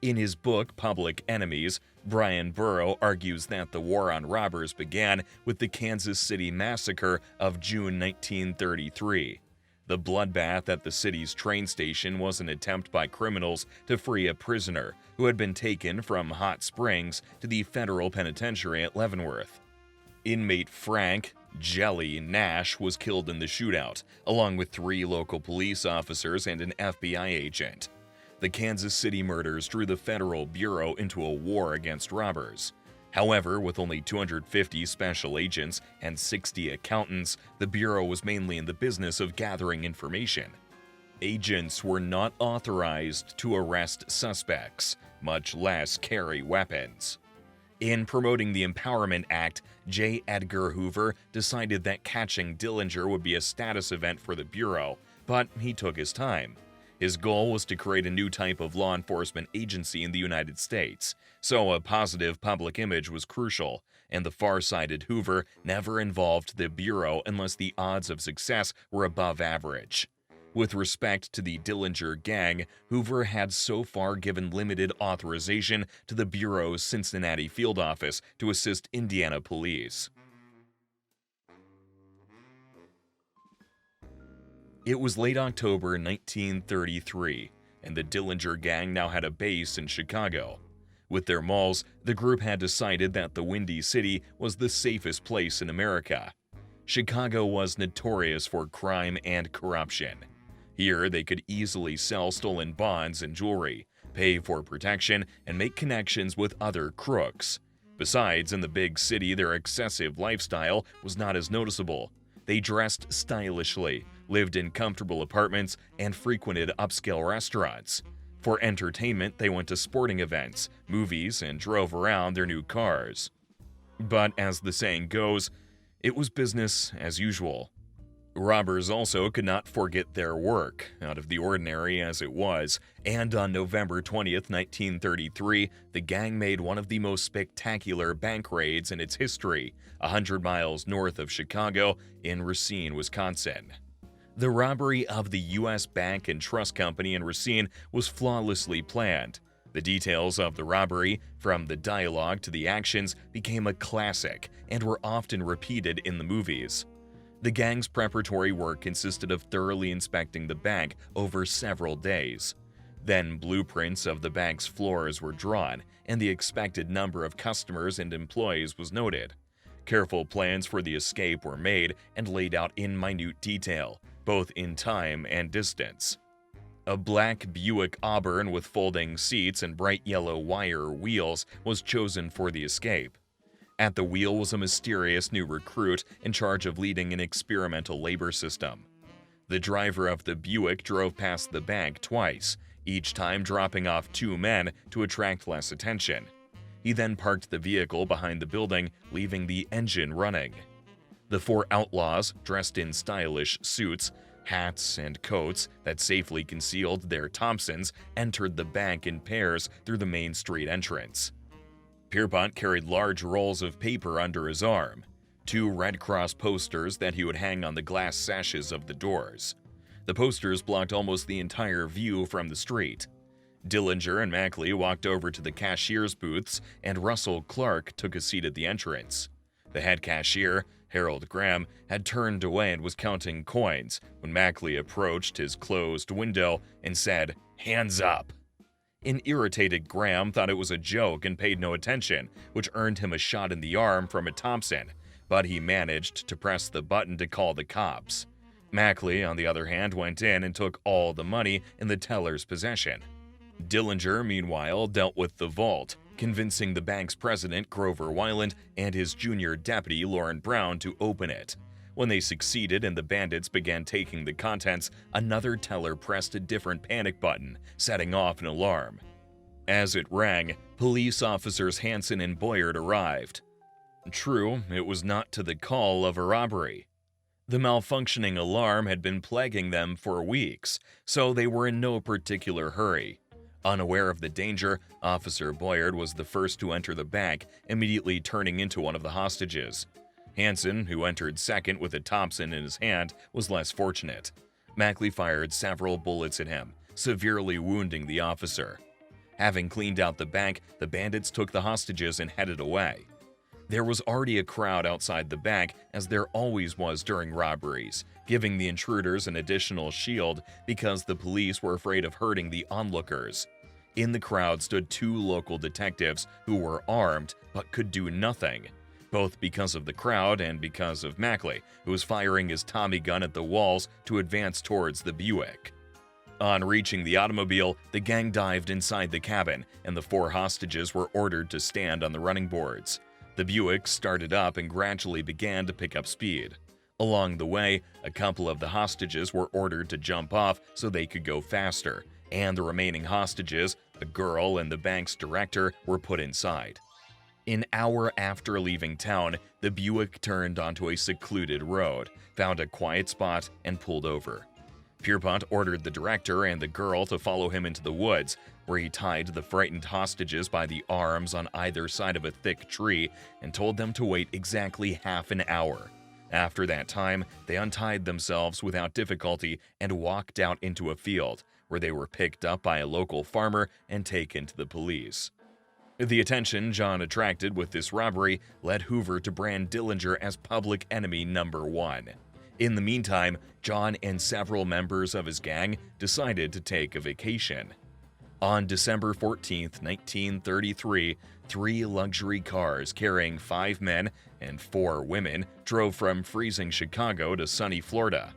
In his book, Public Enemies, Brian Burrow argues that the war on robbers began with the Kansas City Massacre of June 1933. The bloodbath at the city's train station was an attempt by criminals to free a prisoner who had been taken from Hot Springs to the federal penitentiary at Leavenworth. Inmate Frank "Jelly" Nash was killed in the shootout, along with 3 local police officers and an FBI agent. The Kansas City murders drew the Federal Bureau into a war against robbers. However, with only 250 special agents and 60 accountants, the Bureau was mainly in the business of gathering information. Agents were not authorized to arrest suspects, much less carry weapons. In promoting the Empowerment Act, J. Edgar Hoover decided that catching Dillinger would be a status event for the Bureau, but he took his time. His goal was to create a new type of law enforcement agency in the United States, so a positive public image was crucial, and the far-sighted Hoover never involved the Bureau unless the odds of success were above average. With respect to the Dillinger gang, Hoover had so far given limited authorization to the Bureau's Cincinnati field office to assist Indiana police. It was late October 1933, and the Dillinger gang now had a base in Chicago. With their malls, the group had decided that the Windy City was the safest place in America. Chicago was notorious for crime and corruption. Here, they could easily sell stolen bonds and jewelry, pay for protection, and make connections with other crooks. Besides, in the big city, their excessive lifestyle was not as noticeable. They dressed stylishly, lived in comfortable apartments, and frequented upscale restaurants. For entertainment, they went to sporting events, movies, and drove around their new cars. But as the saying goes, it was business as usual. Robbers also could not forget their work, out of the ordinary as it was, and on November 20th, 1933, the gang made one of the most spectacular bank raids in its history, 100 miles north of Chicago in Racine, Wisconsin. The robbery of the U.S. Bank and Trust Company in Racine was flawlessly planned. The details of the robbery, from the dialogue to the actions, became a classic and were often repeated in the movies. The gang's preparatory work consisted of thoroughly inspecting the bank over several days. Then blueprints of the bank's floors were drawn, and the expected number of customers and employees was noted. Careful plans for the escape were made and laid out in minute detail, both in time and distance. A black Buick Auburn with folding seats and bright yellow wire wheels was chosen for the escape. At the wheel was a mysterious new recruit in charge of leading an experimental labor system. The driver of the Buick drove past the bank twice, each time dropping off 2 men to attract less attention. He then parked the vehicle behind the building, leaving the engine running. The 4 outlaws, dressed in stylish suits, hats, and coats that safely concealed their Thompsons, entered the bank in pairs through the main street entrance. Pierpont carried large rolls of paper under his arm, 2 Red Cross posters that he would hang on the glass sashes of the doors. The posters blocked almost the entire view from the street. Dillinger and Mackley walked over to the cashier's booths, and Russell Clark took a seat at the entrance. The head cashier, Harold Graham, had turned away and was counting coins when Mackley approached his closed window and said, "Hands up." An irritated Graham thought it was a joke and paid no attention, which earned him a shot in the arm from a Thompson, but he managed to press the button to call the cops. Mackley, on the other hand, went in and took all the money in the teller's possession. Dillinger, meanwhile, dealt with the vault, convincing the bank's president, Grover Wyland, and his junior deputy, Lauren Brown, to open it. When they succeeded and the bandits began taking the contents, another teller pressed a different panic button, setting off an alarm. As it rang, police officers Hansen and Boyard arrived. True, it was not to the call of a robbery. The malfunctioning alarm had been plaguing them for weeks, so they were in no particular hurry. Unaware of the danger, Officer Boyard was the first to enter the bank, immediately turning into one of the hostages. Hansen, who entered second with a Thompson in his hand, was less fortunate. Mackley fired several bullets at him, severely wounding the officer. Having cleaned out the bank, the bandits took the hostages and headed away. There was already a crowd outside the bank, as there always was during robberies, giving the intruders an additional shield because the police were afraid of hurting the onlookers. In the crowd stood 2 local detectives who were armed but could do nothing, both because of the crowd and because of Mackley, who was firing his Tommy gun at the walls to advance towards the Buick. On reaching the automobile, the gang dived inside the cabin, and the 4 hostages were ordered to stand on the running boards. The Buick started up and gradually began to pick up speed. Along the way, a couple of the hostages were ordered to jump off so they could go faster, and the remaining hostages, a girl and the bank's director, were put inside. An hour after leaving town, the Buick turned onto a secluded road, found a quiet spot, and pulled over. Pierpont ordered the director and the girl to follow him into the woods, where he tied the frightened hostages by the arms on either side of a thick tree and told them to wait exactly half an hour. After that time, they untied themselves without difficulty and walked out into a field, where they were picked up by a local farmer and taken to the police. The attention John attracted with this robbery led Hoover to brand Dillinger as public enemy number one. In the meantime, John and several members of his gang decided to take a vacation. On December 14, 1933, 3 luxury cars carrying 5 men and 4 women drove from freezing Chicago to sunny Florida.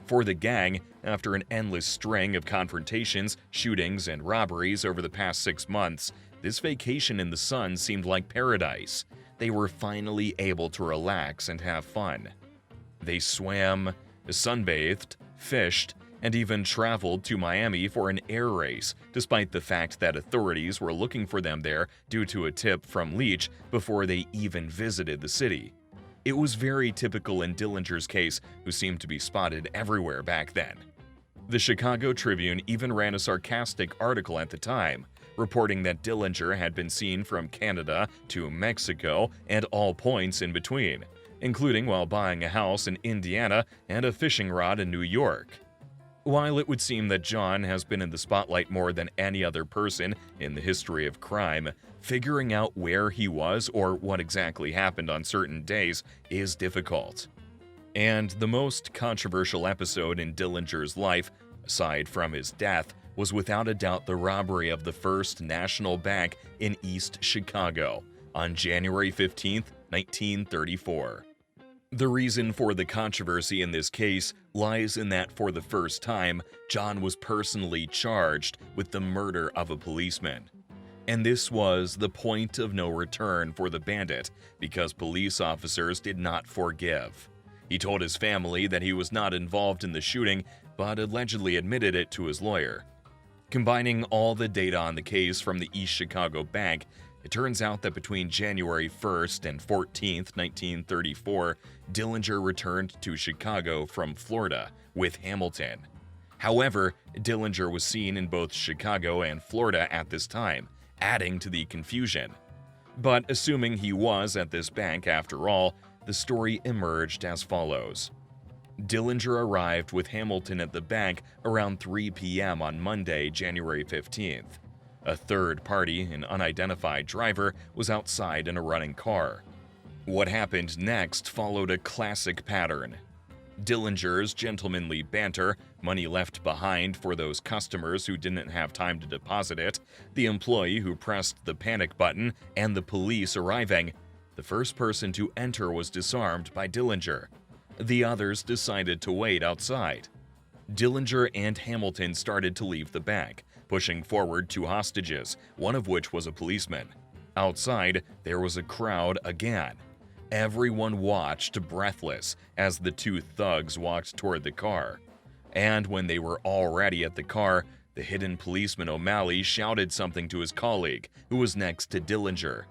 For the gang, after an endless string of confrontations, shootings, and robberies over the past 6 months, this vacation in the sun seemed like paradise. They were finally able to relax and have fun. They swam, sunbathed, fished, and even traveled to Miami for an air race, despite the fact that authorities were looking for them there due to a tip from Leach before they even visited the city. It was very typical in Dillinger's case, who seemed to be spotted everywhere back then. The Chicago Tribune even ran a sarcastic article at the time, reporting that Dillinger had been seen from Canada to Mexico and all points in between, including while buying a house in Indiana and a fishing rod in New York. While it would seem that John has been in the spotlight more than any other person in the history of crime, figuring out where he was or what exactly happened on certain days is difficult. And the most controversial episode in Dillinger's life, aside from his death, was without a doubt the robbery of the First National Bank in East Chicago on January 15, 1934. The reason for the controversy in this case lies in that for the first time, John was personally charged with the murder of a policeman. And this was the point of no return for the bandit because police officers did not forgive. He told his family that he was not involved in the shooting, but allegedly admitted it to his lawyer. Combining all the data on the case from the East Chicago Bank, it turns out that between January 1st and 14th, 1934, Dillinger returned to Chicago from Florida with Hamilton. However, Dillinger was seen in both Chicago and Florida at this time, adding to the confusion. But assuming he was at this bank after all, the story emerged as follows. Dillinger arrived with Hamilton at the bank around 3 p.m. on Monday, January 15th. A third party, an unidentified driver, was outside in a running car. What happened next followed a classic pattern. Dillinger's gentlemanly banter, money left behind for those customers who didn't have time to deposit it, the employee who pressed the panic button, and the police arriving. The first person to enter was disarmed by Dillinger. The others decided to wait outside. Dillinger and Hamilton started to leave the bank, pushing forward 2 hostages, one of which was a policeman. Outside, there was a crowd again. Everyone watched breathless as the 2 thugs walked toward the car. And when they were already at the car, the hidden policeman O'Malley shouted something to his colleague, who was next to Dillinger.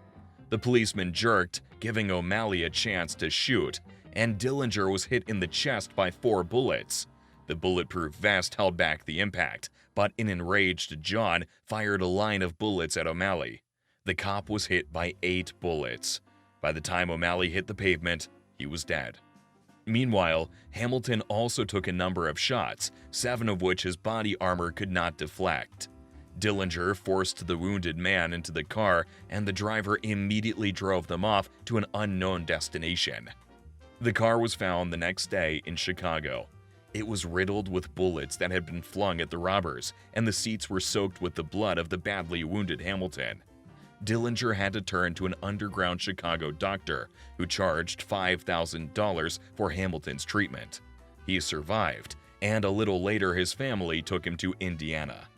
The policeman jerked, giving O'Malley a chance to shoot, and Dillinger was hit in the chest by 4 bullets. The bulletproof vest held back the impact, but an enraged John fired a line of bullets at O'Malley. The cop was hit by 8 bullets. By the time O'Malley hit the pavement, he was dead. Meanwhile, Hamilton also took a number of shots, 7 of which his body armor could not deflect. Dillinger forced the wounded man into the car, and the driver immediately drove them off to an unknown destination. The car was found the next day in Chicago. It was riddled with bullets that had been flung at the robbers, and the seats were soaked with the blood of the badly wounded Hamilton. Dillinger had to turn to an underground Chicago doctor, who charged $5,000 for Hamilton's treatment. He survived, and a little later his family took him to Indiana.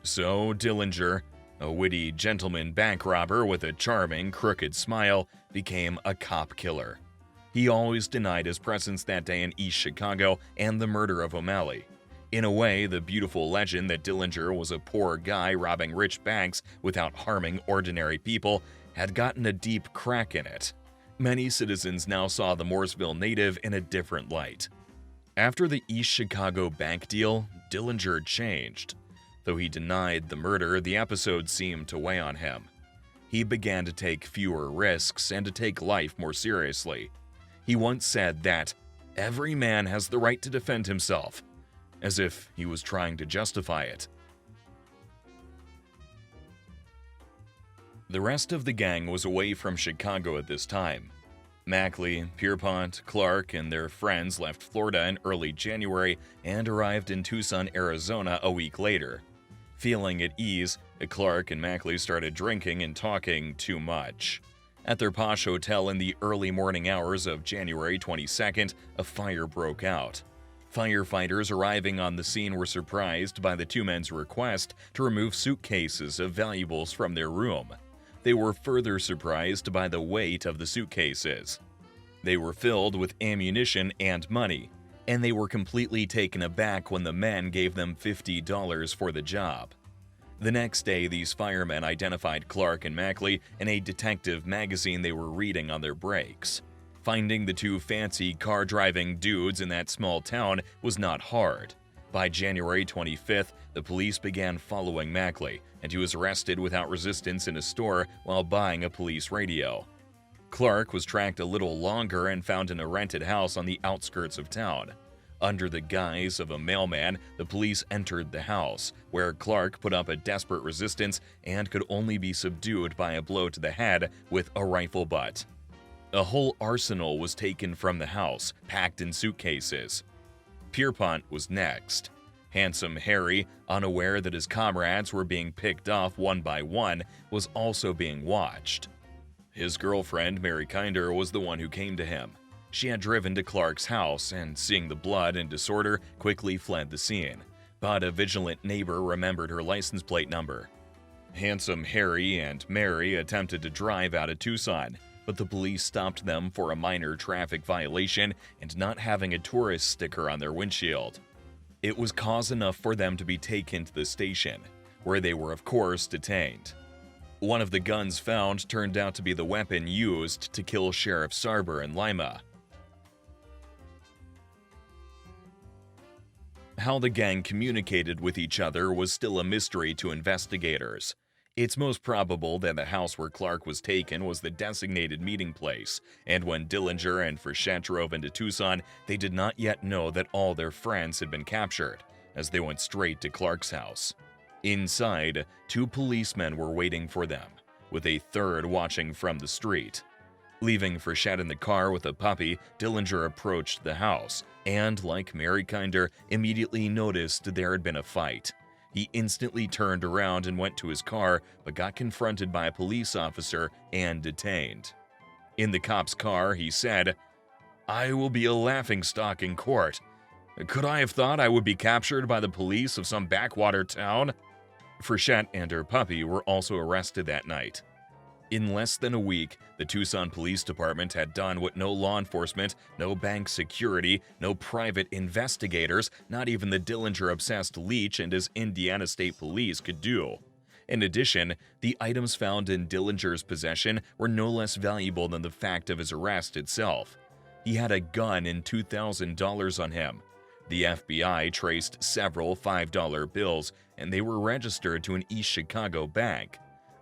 So Dillinger, a witty gentleman bank robber with a charming, crooked smile, became a cop killer. He always denied his presence that day in East Chicago and the murder of O'Malley. In a way, the beautiful legend that Dillinger was a poor guy robbing rich banks without harming ordinary people had gotten a deep crack in it. Many citizens now saw the Mooresville native in a different light. After the East Chicago bank deal, Dillinger changed. Though he denied the murder, the episode seemed to weigh on him. He began to take fewer risks and to take life more seriously. He once said that every man has the right to defend himself, as if he was trying to justify it. The rest of the gang was away from Chicago at this time. Mackley, Pierpont, Clark, and their friends left Florida in early January and arrived in Tucson, Arizona a week later. Feeling at ease, Clark and Mackley started drinking and talking too much. At their posh hotel in the early morning hours of January 22nd, a fire broke out. Firefighters arriving on the scene were surprised by the two men's request to remove suitcases of valuables from their room. They were further surprised by the weight of the suitcases. They were filled with ammunition and money, and they were completely taken aback when the men gave them $50 for the job. The next day, these firemen identified Clark and Mackley in a detective magazine they were reading on their breaks. Finding the two fancy car-driving dudes in that small town was not hard. By January 25th, the police began following Mackley, and he was arrested without resistance in a store while buying a police radio. Clark was tracked a little longer and found in a rented house on the outskirts of town. Under the guise of a mailman, the police entered the house, where Clark put up a desperate resistance and could only be subdued by a blow to the head with a rifle butt. A whole arsenal was taken from the house, packed in suitcases. Pierpont was next. Handsome Harry, unaware that his comrades were being picked off one by one, was also being watched. His girlfriend, Mary Kinder, was the one who came to him. She had driven to Clark's house and, seeing the blood and disorder, quickly fled the scene. But a vigilant neighbor remembered her license plate number. Handsome Harry and Mary attempted to drive out of Tucson, but the police stopped them for a minor traffic violation and not having a tourist sticker on their windshield. It was cause enough for them to be taken to the station, where they were of course detained. One of the guns found turned out to be the weapon used to kill Sheriff Sarber in Lima. How the gang communicated with each other was still a mystery to investigators. It's most probable that the house where Clark was taken was the designated meeting place, and when Dillinger and Frechette drove into Tucson, they did not yet know that all their friends had been captured, as they went straight to Clark's house. Inside, two policemen were waiting for them, with a third watching from the street. Leaving Frechette in the car with a puppy, Dillinger approached the house, and, like Mary Kinder, immediately noticed there had been a fight. He instantly turned around and went to his car, but got confronted by a police officer and detained. In the cop's car, he said, "I will be a laughingstock in court. Could I have thought I would be captured by the police of some backwater town?" Frechette and her puppy were also arrested that night. In less than a week, the Tucson Police Department had done what no law enforcement, no bank security, no private investigators, not even the Dillinger-obsessed Leach and his Indiana State Police could do. In addition, the items found in Dillinger's possession were no less valuable than the fact of his arrest itself. He had a gun and $2,000 on him. The FBI traced several $5 bills, and they were registered to an East Chicago bank.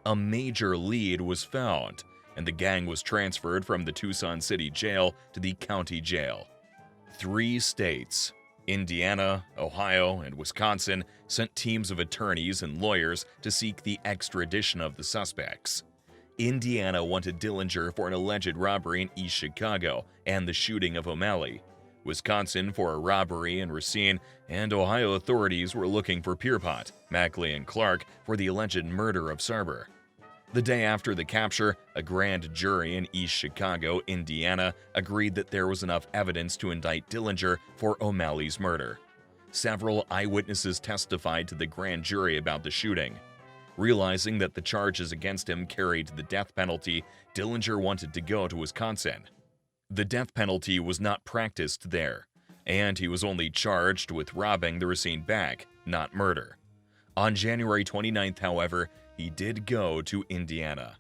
A major lead was found, and the gang was transferred from the Tucson City Jail to the county jail. 3 states, Indiana, Ohio, and Wisconsin, sent teams of attorneys and lawyers to seek the extradition of the suspects. Indiana wanted Dillinger for an alleged robbery in East Chicago and the shooting of O'Malley. Wisconsin for a robbery in Racine, and Ohio authorities were looking for Pierpont, Mackley, and Clark for the alleged murder of Sarber. The day after the capture, a grand jury in East Chicago, Indiana, agreed that there was enough evidence to indict Dillinger for O'Malley's murder. Several eyewitnesses testified to the grand jury about the shooting. Realizing that the charges against him carried the death penalty, Dillinger wanted to go to Wisconsin. The death penalty was not practiced there, and he was only charged with robbing the Racine bank, not murder. On January 29th, however, he did go to Indiana.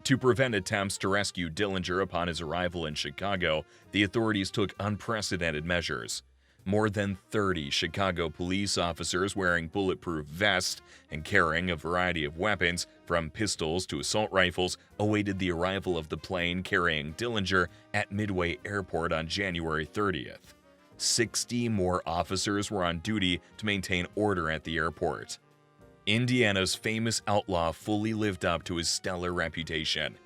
To prevent attempts to rescue Dillinger upon his arrival in Chicago, the authorities took unprecedented measures. more than 30 Chicago police officers wearing bulletproof vests and carrying a variety of weapons, from pistols to assault rifles, awaited the arrival of the plane carrying Dillinger at Midway Airport on January 30th. 60 more officers were on duty to maintain order at the airport. Indiana's famous outlaw fully lived up to his stellar reputation.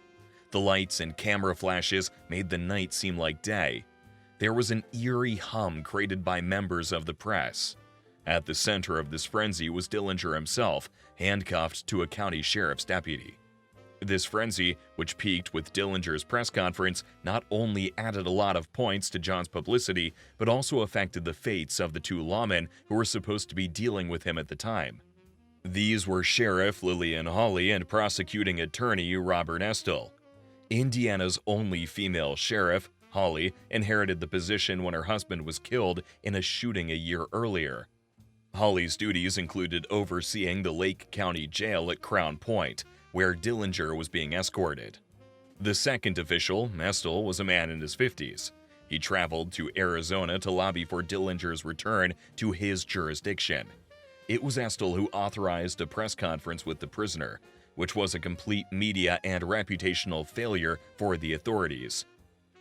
The lights and camera flashes made the night seem like day. There was an eerie hum created by members of the press. At the center of this frenzy was Dillinger himself, handcuffed to a county sheriff's deputy. This frenzy, which peaked with Dillinger's press conference, not only added a lot of points to John's publicity, but also affected the fates of the two lawmen who were supposed to be dealing with him at the time. These were Sheriff Lillian Hawley and prosecuting attorney Robert Estill. Indiana's only female sheriff, Hawley inherited the position when her husband was killed in a shooting a year earlier. Hawley's duties included overseeing the Lake County Jail at Crown Point, where Dillinger was being escorted. The second official, Estill, was a man in his 50s. He traveled to Arizona to lobby for Dillinger's return to his jurisdiction. It was Estill who authorized a press conference with the prisoner, which was a complete media and reputational failure for the authorities.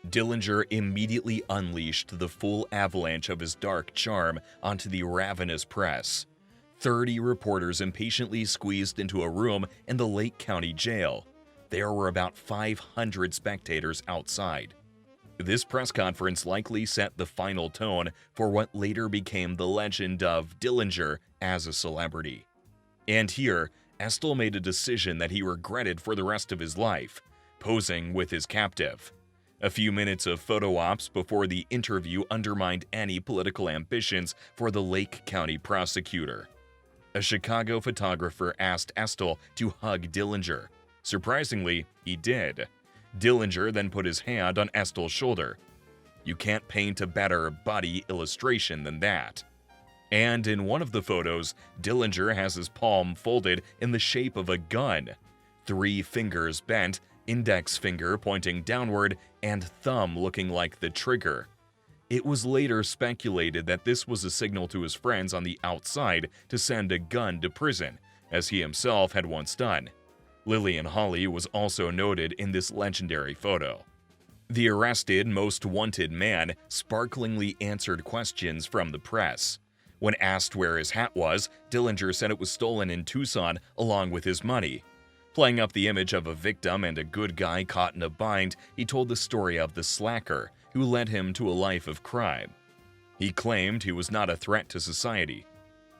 Dillinger immediately unleashed the full avalanche of his dark charm onto the ravenous press. 30 reporters impatiently squeezed into a room in the Lake County Jail. There were about 500 spectators outside. This press conference likely set the final tone for what later became the legend of Dillinger as a celebrity. And here, Estill made a decision that he regretted for the rest of his life: posing with his captive. A few minutes of photo ops before the interview undermined any political ambitions for the Lake County prosecutor. A Chicago photographer asked Estill to hug Dillinger. Surprisingly, he did. Dillinger then put his hand on Estill's shoulder. You can't paint a better buddy illustration than that. And in one of the photos, Dillinger has his palm folded in the shape of a gun. 3 fingers bent, index finger pointing downward, and thumb looking like the trigger. It was later speculated that this was a signal to his friends on the outside to send a gun to prison, as he himself had once done. Lillian Hawley was also noted in this legendary photo. The arrested, most wanted man sparklingly answered questions from the press. When asked where his hat was, Dillinger said it was stolen in Tucson along with his money. Playing up the image of a victim and a good guy caught in a bind, he told the story of the slacker who led him to a life of crime. He claimed he was not a threat to society.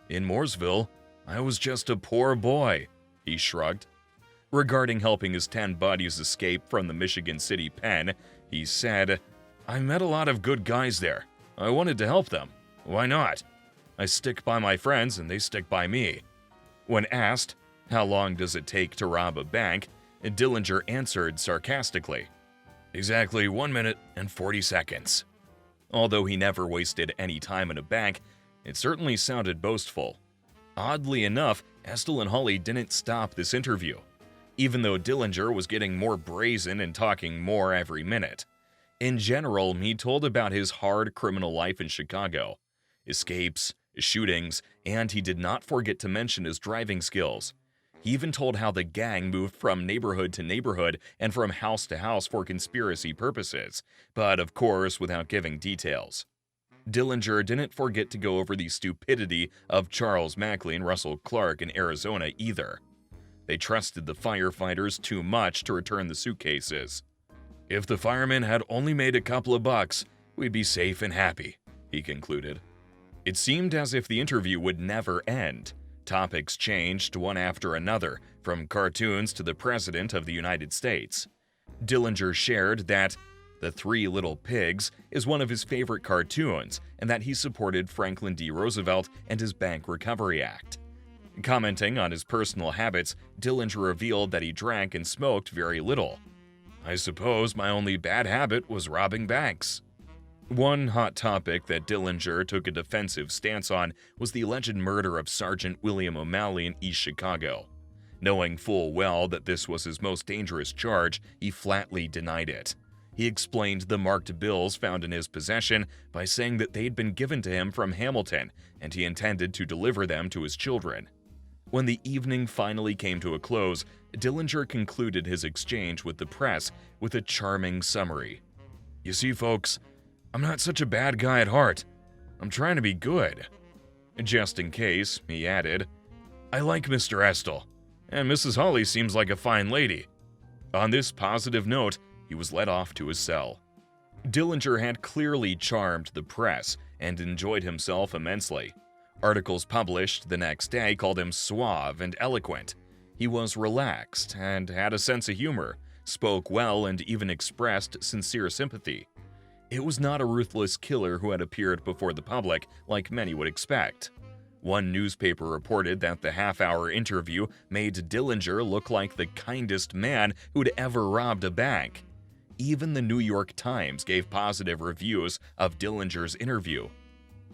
In Mooresville, I was just a poor boy, he shrugged. Regarding helping his 10 buddies escape from the Michigan City pen, he said, I met a lot of good guys there. I wanted to help them. Why not? I stick by my friends and they stick by me. When asked, how long does it take to rob a bank, Dillinger answered sarcastically, exactly 1 minute and 40 seconds. Although he never wasted any time in a bank, it certainly sounded boastful. Oddly enough, Estill and Hawley didn't stop this interview, even though Dillinger was getting more brazen and talking more every minute. In general, he told about his hard criminal life in Chicago, escapes, shootings, and he did not forget to mention his driving skills. He even told how the gang moved from neighborhood to neighborhood and from house to house for conspiracy purposes, but of course without giving details. Dillinger didn't forget to go over the stupidity of Charles Mackley and Russell Clark in Arizona either. They trusted the firefighters too much to return the suitcases. If the firemen had only made a couple of bucks, we'd be safe and happy, he concluded. It seemed as if the interview would never end. Topics changed one after another, from cartoons to the President of the United States. Dillinger shared that The 3 Little Pigs is one of his favorite cartoons and that he supported Franklin D. Roosevelt and his Bank Recovery Act. Commenting on his personal habits, Dillinger revealed that he drank and smoked very little. I suppose my only bad habit was robbing banks. One hot topic that Dillinger took a defensive stance on was the alleged murder of Sergeant William O'Malley in East Chicago. Knowing full well that this was his most dangerous charge, he flatly denied it. He explained the marked bills found in his possession by saying that they'd been given to him from Hamilton and he intended to deliver them to his children. When the evening finally came to a close, Dillinger concluded his exchange with the press with a charming summary. "You see, folks, I'm not such a bad guy at heart. I'm trying to be good." Just in case, he added, "I like Mr. Estel, and Mrs. Hawley seems like a fine lady." On this positive note, he was led off to his cell. Dillinger had clearly charmed the press and enjoyed himself immensely. Articles published the next day called him suave and eloquent. He was relaxed and had a sense of humor, spoke well, and even expressed sincere sympathy. It was not a ruthless killer who had appeared before the public like many would expect. One newspaper reported that the half-hour interview made Dillinger look like the kindest man who'd ever robbed a bank. Even the New York Times gave positive reviews of Dillinger's interview.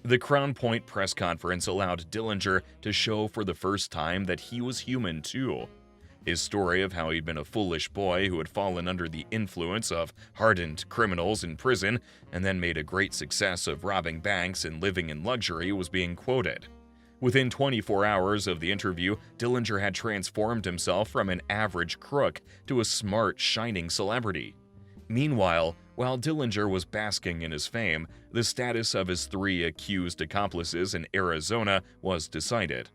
The Crown Point press conference allowed Dillinger to show for the first time that he was human too. His story of how he'd been a foolish boy who had fallen under the influence of hardened criminals in prison and then made a great success of robbing banks and living in luxury was being quoted. Within 24 hours of the interview, Dillinger had transformed himself from an average crook to a smart, shining celebrity. Meanwhile, while Dillinger was basking in his fame, the status of his 3 accused accomplices in Arizona was decided.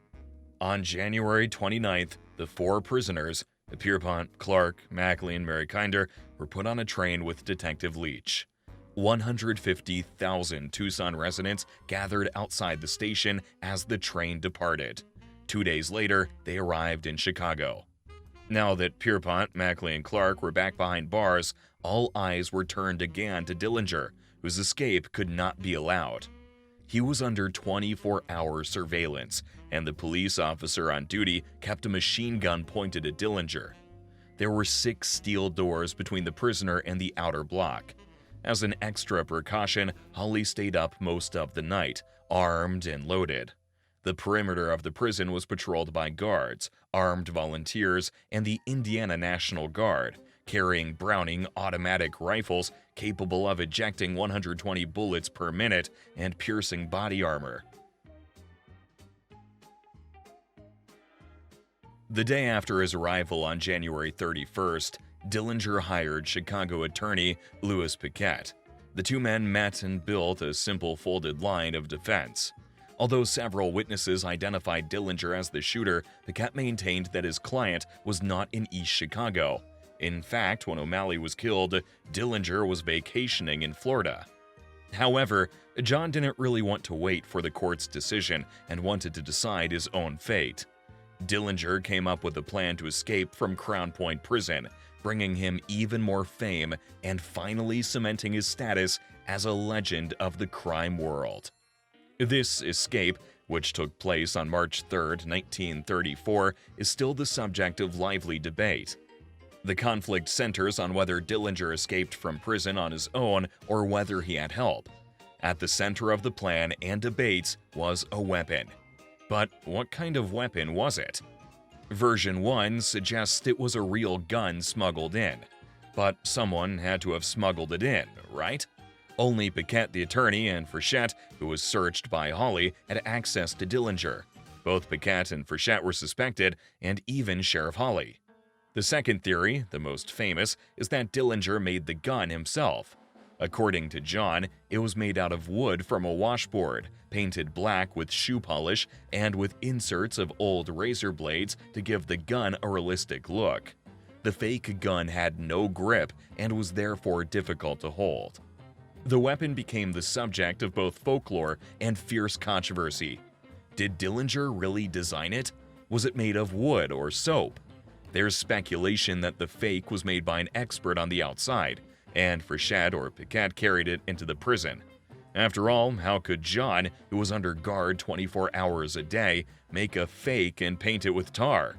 On January 29th, the 4 prisoners, Pierpont, Clark, Mackley, and Mary Kinder, were put on a train with Detective Leach. 150,000 Tucson residents gathered outside the station as the train departed. 2 days later, they arrived in Chicago. Now that Pierpont, Mackley, and Clark were back behind bars, all eyes were turned again to Dillinger, whose escape could not be allowed. He was under 24-hour surveillance, and the police officer on duty kept a machine gun pointed at Dillinger. There were 6 steel doors between the prisoner and the outer block. As an extra precaution, Hawley stayed up most of the night, armed and loaded. The perimeter of the prison was patrolled by guards, armed volunteers, and the Indiana National Guard, carrying Browning automatic rifles capable of ejecting 120 bullets per minute and piercing body armor. The day after his arrival on January 31st, Dillinger hired Chicago attorney Louis Paquette. The 2 men met and built a simple folded line of defense. Although several witnesses identified Dillinger as the shooter, Paquette maintained that his client was not in East Chicago. In fact, when O'Malley was killed, Dillinger was vacationing in Florida. However, John didn't really want to wait for the court's decision and wanted to decide his own fate. Dillinger came up with a plan to escape from Crown Point Prison, bringing him even more fame and finally cementing his status as a legend of the crime world. This escape, which took place on March 3, 1934, is still the subject of lively debate. The conflict centers on whether Dillinger escaped from prison on his own or whether he had help. At the center of the plan and debates was a weapon. But what kind of weapon was it? Version 1 suggests it was a real gun smuggled in. But someone had to have smuggled it in, right? Only Paquette the attorney and Frechette, who was searched by Hawley, had access to Dillinger. Both Paquette and Frechette were suspected, and even Sheriff Hawley. The second theory, the most famous, is that Dillinger made the gun himself. According to John, it was made out of wood from a washboard, painted black with shoe polish, and with inserts of old razor blades to give the gun a realistic look. The fake gun had no grip and was therefore difficult to hold. The weapon became the subject of both folklore and fierce controversy. Did Dillinger really design it? Was it made of wood or soap? There's speculation that the fake was made by an expert on the outside, and Frechette or Paquette carried it into the prison. After all, how could John, who was under guard 24 hours a day, make a fake and paint it with tar?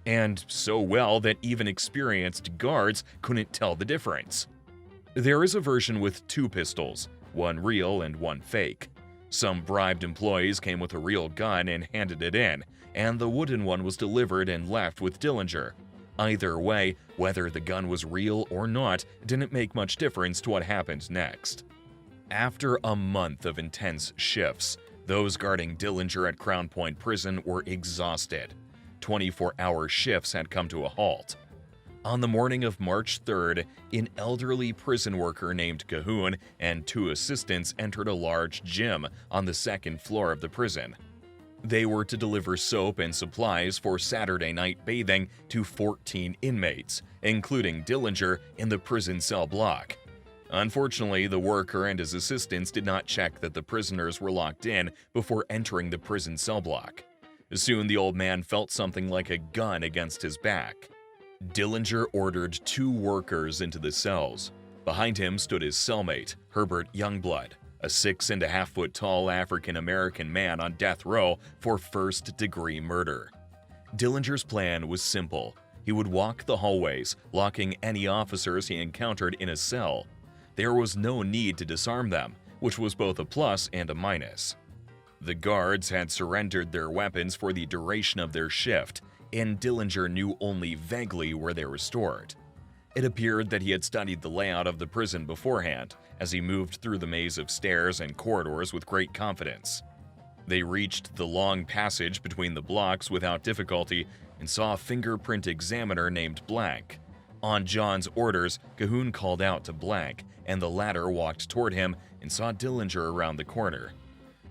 And so well that even experienced guards couldn't tell the difference. There is a version with 2 pistols, one real and one fake. Some bribed employees came with a real gun and handed it in, and the wooden one was delivered and left with Dillinger. Either way, whether the gun was real or not didn't make much difference to what happened next. After a month of intense shifts, those guarding Dillinger at Crown Point Prison were exhausted. 24-hour shifts had come to a halt. On the morning of March 3rd, an elderly prison worker named Cahoon and 2 assistants entered a large gym on the 2nd floor of the prison. They were to deliver soap and supplies for Saturday night bathing to 14 inmates, including Dillinger, in the prison cell block. Unfortunately, the worker and his assistants did not check that the prisoners were locked in before entering the prison cell block. Soon the old man felt something like a gun against his back. Dillinger ordered 2 workers into the cells. Behind him stood his cellmate, Herbert Youngblood, a 6.5-foot tall African-American man on death row for first-degree murder. Dillinger's plan was simple. He would walk the hallways, locking any officers he encountered in a cell. There was no need to disarm them, which was both a plus and a minus. The guards had surrendered their weapons for the duration of their shift, and Dillinger knew only vaguely where they were stored. It appeared that he had studied the layout of the prison beforehand, as he moved through the maze of stairs and corridors with great confidence. They reached the long passage between the blocks without difficulty and saw a fingerprint examiner named Blank. On John's orders, Cahoon called out to Blank, and the latter walked toward him and saw Dillinger around the corner.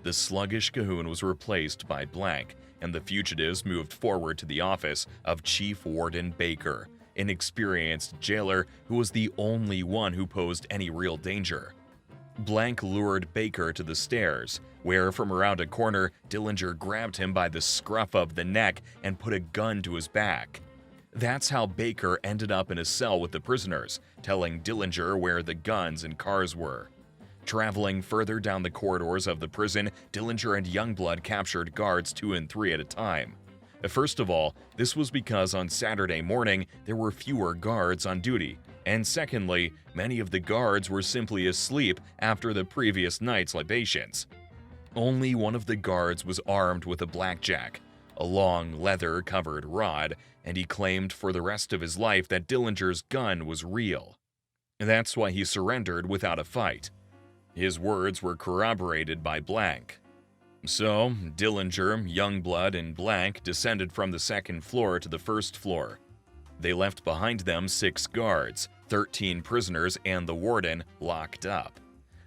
The sluggish Cahoon was replaced by Blank, and the fugitives moved forward to the office of Chief Warden Baker, an experienced jailer who was the only one who posed any real danger. Blank lured Baker to the stairs, where from around a corner, Dillinger grabbed him by the scruff of the neck and put a gun to his back. That's how Baker ended up in a cell with the prisoners, telling Dillinger where the guns and cars were. Traveling further down the corridors of the prison, Dillinger and Youngblood captured guards 2 and 3 at a time. First of all, this was because on Saturday morning there were fewer guards on duty, and secondly, many of the guards were simply asleep after the previous night's libations. Only one of the guards was armed with a blackjack, a long leather-covered rod, and he claimed for the rest of his life that Dillinger's gun was real. That's why he surrendered without a fight. His words were corroborated by Blank. So, Dillinger, Youngblood, and Blank descended from the 2nd floor to the 1st floor. They left behind them 6 guards, 13 prisoners, and the warden locked up.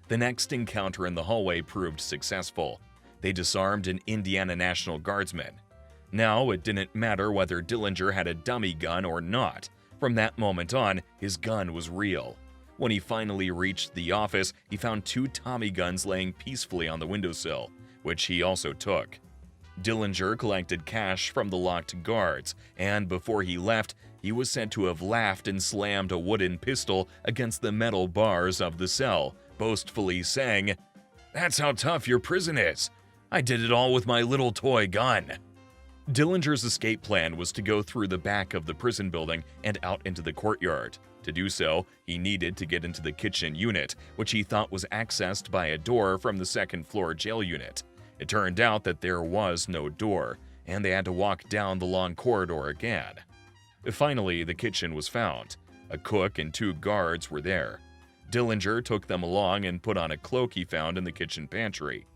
The next encounter in the hallway proved successful. They disarmed an Indiana National Guardsman. Now, it didn't matter whether Dillinger had a dummy gun or not. From that moment on, his gun was real. When he finally reached the office, he found 2 Tommy guns laying peacefully on the windowsill, which he also took. Dillinger collected cash from the locked guards, and before he left, he was said to have laughed and slammed a wooden pistol against the metal bars of the cell, boastfully saying, "That's how tough your prison is. I did it all with my little toy gun." Dillinger's escape plan was to go through the back of the prison building and out into the courtyard. To do so, he needed to get into the kitchen unit, which he thought was accessed by a door from the 2nd floor jail unit. It turned out that there was no door, and they had to walk down the long corridor again. Finally, the kitchen was found. A cook and 2 guards were there. Dillinger took them along and put on a cloak he found in the kitchen pantry.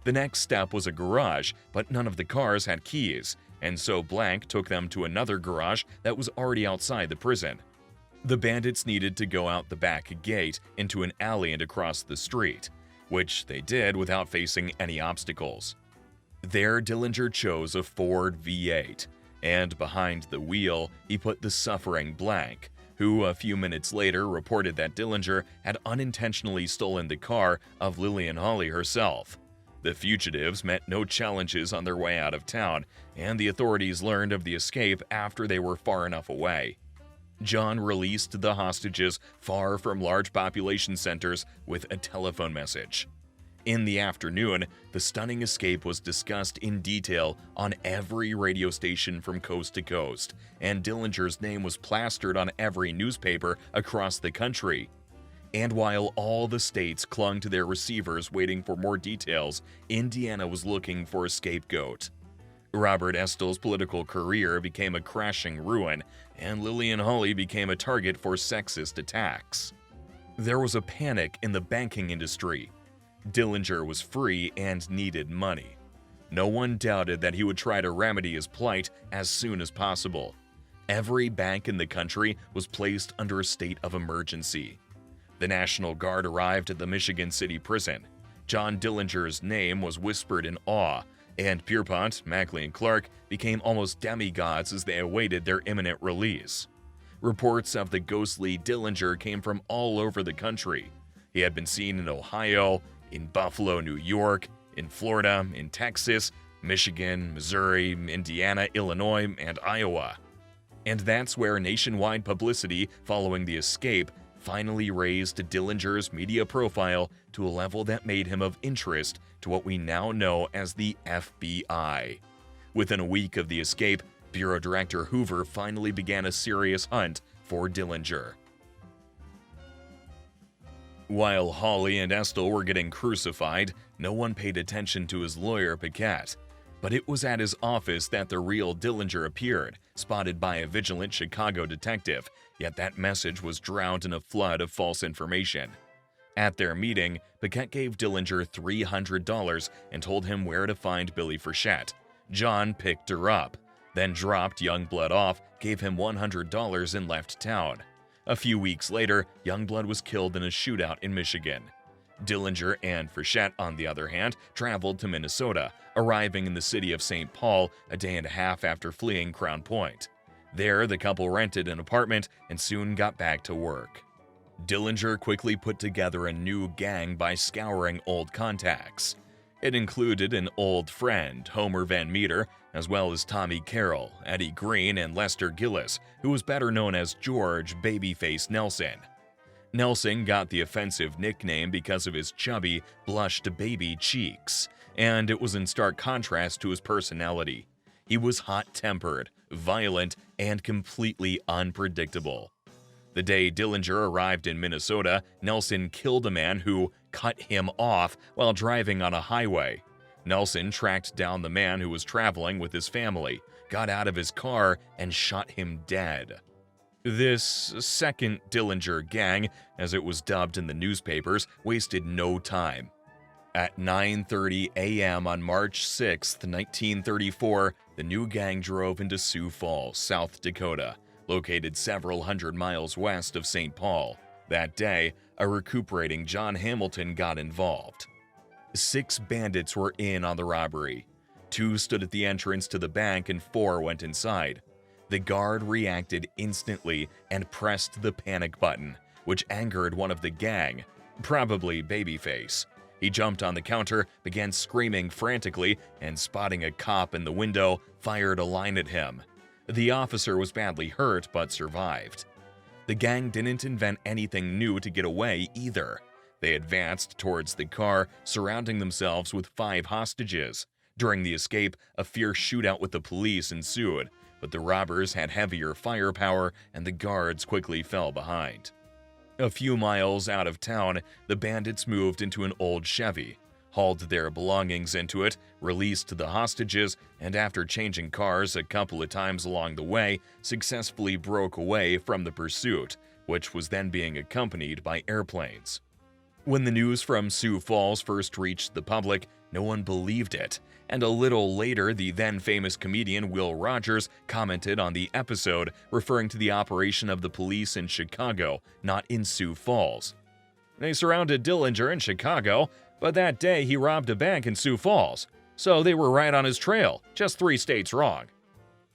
The next step was a garage, but none of the cars had keys, and so Blank took them to another garage that was already outside the prison. The bandits needed to go out the back gate into an alley and across the street, which they did without facing any obstacles. There, Dillinger chose a Ford V8, and behind the wheel, he put the suffering Blank, who a few minutes later reported that Dillinger had unintentionally stolen the car of Lillian Hawley herself. The fugitives met no challenges on their way out of town, and the authorities learned of the escape after they were far enough away. John released the hostages far from large population centers with a telephone message. In the afternoon, the stunning escape was discussed in detail on every radio station from coast to coast, and Dillinger's name was plastered on every newspaper across the country. And while all the states clung to their receivers waiting for more details, Indiana was looking for a scapegoat. Robert Estill's political career became a crashing ruin, and Lillian Hawley became a target for sexist attacks. There was a panic in the banking industry. Dillinger was free and needed money. No one doubted that he would try to remedy his plight as soon as possible. Every bank in the country was placed under a state of emergency. The National Guard arrived at the Michigan City prison. John Dillinger's name was whispered in awe, and Pierpont, Mackley, and Clark became almost demigods as they awaited their imminent release. Reports of the ghostly Dillinger came from all over the country. He had been seen in Ohio, in Buffalo, New York, in Florida, in Texas, Michigan, Missouri, Indiana, Illinois, and Iowa. And that's where nationwide publicity following the escape finally raised Dillinger's media profile to a level that made him of interest to what we now know as the FBI. Within a week of the escape, Bureau Director Hoover finally began a serious hunt for Dillinger. While Hawley and Estill were getting crucified, no one paid attention to his lawyer, Paquette. But it was at his office that the real Dillinger appeared, spotted by a vigilant Chicago detective, yet that message was drowned in a flood of false information. At their meeting, Paquette gave Dillinger $300 and told him where to find Billy Frechette. John picked her up, then dropped Youngblood off, gave him $100 and left town. A few weeks later, Youngblood was killed in a shootout in Michigan. Dillinger and Frechette, on the other hand, traveled to Minnesota, arriving in the city of St. Paul a day and a half after fleeing Crown Point. There, the couple rented an apartment and soon got back to work. Dillinger quickly put together a new gang by scouring old contacts. It included an old friend, Homer Van Meter, as well as Tommy Carroll, Eddie Green, and Lester Gillis, who was better known as George Babyface Nelson. Nelson got the offensive nickname because of his chubby, blushed baby cheeks, and it was in stark contrast to his personality. He was hot-tempered, violent, and completely unpredictable. The day Dillinger arrived in Minnesota, Nelson killed a man who cut him off while driving on a highway. Nelson tracked down the man who was traveling with his family, got out of his car, and shot him dead. This second Dillinger gang, as it was dubbed in the newspapers, wasted no time. At 9:30 a.m. on March 6, 1934, the new gang drove into Sioux Falls, South Dakota, located several hundred miles west of St. Paul. That day, a recuperating John Hamilton got involved. 6 bandits were in on the robbery. 2 stood at the entrance to the bank and 4 went inside. The guard reacted instantly and pressed the panic button, which angered one of the gang, probably Babyface. He jumped on the counter, began screaming frantically, and spotting a cop in the window, fired a line at him. The officer was badly hurt but survived. The gang didn't invent anything new to get away either. They advanced towards the car, surrounding themselves with 5 hostages. During the escape, a fierce shootout with the police ensued, but the robbers had heavier firepower and the guards quickly fell behind. A few miles out of town, the bandits moved into an old Chevy, hauled their belongings into it, released the hostages, and after changing cars a couple of times along the way, successfully broke away from the pursuit, which was then being accompanied by airplanes. When the news from Sioux Falls first reached the public, no one believed it, and a little later the then-famous comedian Will Rogers commented on the episode, referring to the operation of the police in Chicago, not in Sioux Falls. They surrounded Dillinger in Chicago, but that day he robbed a bank in Sioux Falls, so they were right on his trail, just 3 states wrong.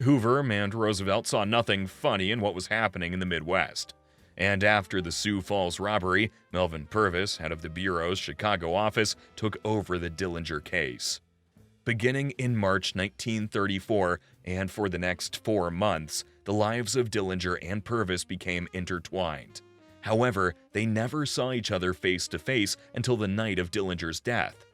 Hoover and Roosevelt saw nothing funny in what was happening in the Midwest. And after the Sioux Falls robbery, Melvin Purvis, head of the Bureau's Chicago office, took over the Dillinger case. Beginning in March 1934, and for the next 4 months, the lives of Dillinger and Purvis became intertwined. However, they never saw each other face to face until the night of Dillinger's death.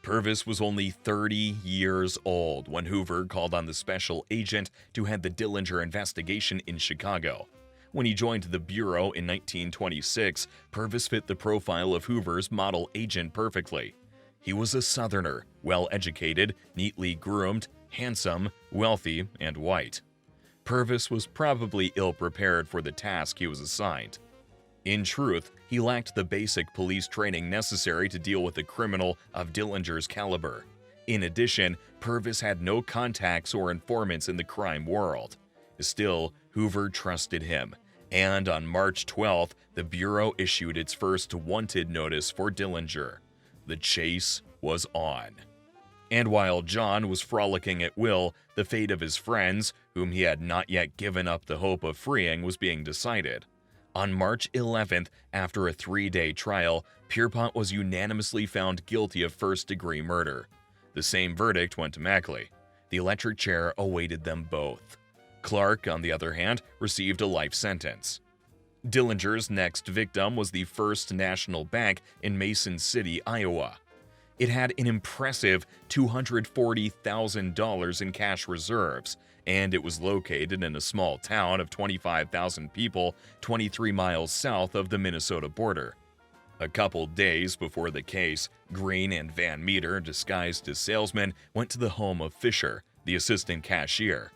Purvis was only 30 years old when Hoover called on the special agent to head the Dillinger investigation in Chicago. When he joined the Bureau in 1926, Purvis fit the profile of Hoover's model agent perfectly. He was a Southerner, well-educated, neatly groomed, handsome, wealthy, and white. Purvis was probably ill-prepared for the task he was assigned. In truth, he lacked the basic police training necessary to deal with a criminal of Dillinger's caliber. In addition, Purvis had no contacts or informants in the crime world. Still, Hoover trusted him, and on March 12th, the Bureau issued its first wanted notice for Dillinger. The chase was on. And while John was frolicking at will, the fate of his friends, whom he had not yet given up the hope of freeing, was being decided. On March 11th, after a 3-day trial, Pierpont was unanimously found guilty of first-degree murder. The same verdict went to Mackley. The electric chair awaited them both. Clark, on the other hand, received a life sentence. Dillinger's next victim was the First National Bank in Mason City, Iowa. It had an impressive $240,000 in cash reserves, and it was located in a small town of 25,000 people 23 miles south of the Minnesota border. A couple days before the case, Green and Van Meter, disguised as salesmen, went to the home of Fisher, the assistant cashier.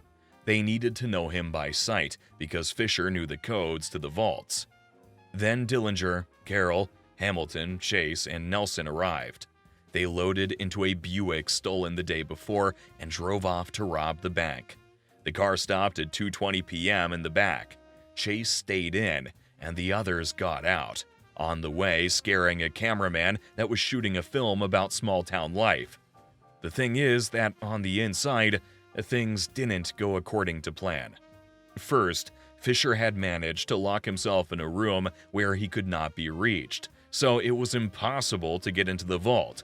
They needed to know him by sight because Fisher knew the codes to the vaults. Then Dillinger, Carroll, Hamilton, Chase, and Nelson arrived. They loaded into a Buick stolen the day before and drove off to rob the bank. The car stopped at 2:20 p.m. in the back. Chase stayed in, and the others got out, on the way scaring a cameraman that was shooting a film about small-town life. The thing is that on the inside, things didn't go according to plan. First, Fisher had managed to lock himself in a room where he could not be reached, so it was impossible to get into the vault.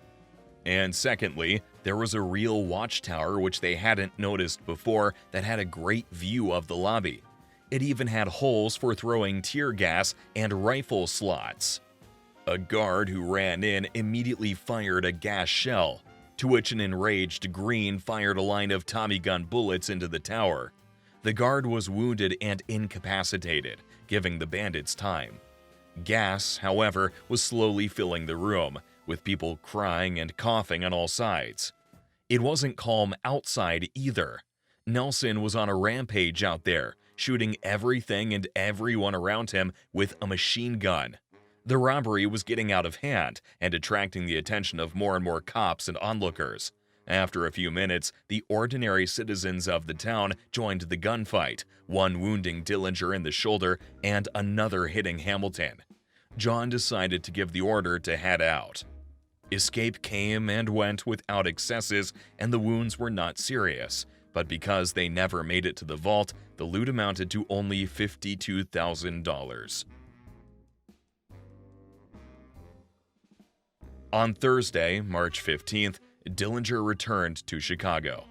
And secondly, there was a real watchtower which they hadn't noticed before that had a great view of the lobby. It even had holes for throwing tear gas and rifle slots. A guard who ran in immediately fired a gas shell, to which an enraged Green fired a line of Tommy gun bullets into the tower. The guard was wounded and incapacitated, giving the bandits time. Gas, however, was slowly filling the room, with people crying and coughing on all sides. It wasn't calm outside either. Nelson was on a rampage out there, shooting everything and everyone around him with a machine gun. The robbery was getting out of hand and attracting the attention of more and more cops and onlookers. After a few minutes, the ordinary citizens of the town joined the gunfight, one wounding Dillinger in the shoulder and another hitting Hamilton. John decided to give the order to head out. Escape came and went without excesses, and the wounds were not serious, but because they never made it to the vault, the loot amounted to only $52,000. On Thursday, March 15th, Dillinger returned to Chicago.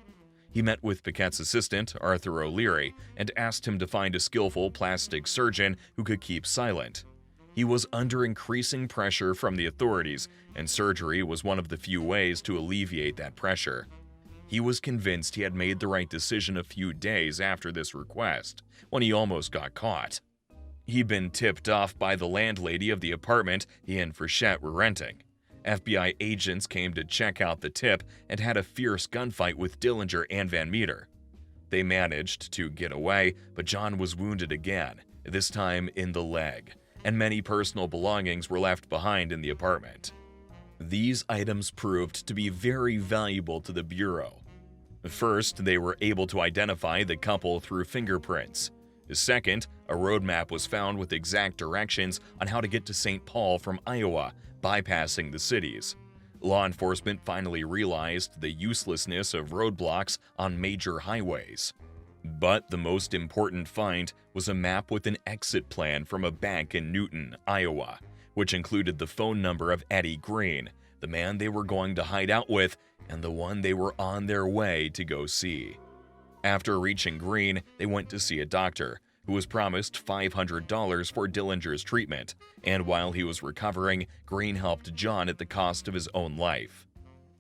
He met with Paquette's assistant, Arthur O'Leary, and asked him to find a skillful plastic surgeon who could keep silent. He was under increasing pressure from the authorities, and surgery was one of the few ways to alleviate that pressure. He was convinced he had made the right decision a few days after this request, when he almost got caught. He'd been tipped off by the landlady of the apartment he and Frechette were renting. FBI agents came to check out the tip and had a fierce gunfight with Dillinger and Van Meter. They managed to get away, but John was wounded again, this time in the leg, and many personal belongings were left behind in the apartment. These items proved to be very valuable to the Bureau. First, they were able to identify the couple through fingerprints. Second, a road map was found with exact directions on how to get to St. Paul from Iowa, bypassing the cities. Law enforcement finally realized the uselessness of roadblocks on major highways. But the most important find was a map with an exit plan from a bank in Newton, Iowa, which included the phone number of Eddie Green, the man they were going to hide out with, and the one they were on their way to go see. After reaching Green, they went to see a doctor, who was promised $500 for Dillinger's treatment, and while he was recovering, Green helped John at the cost of his own life.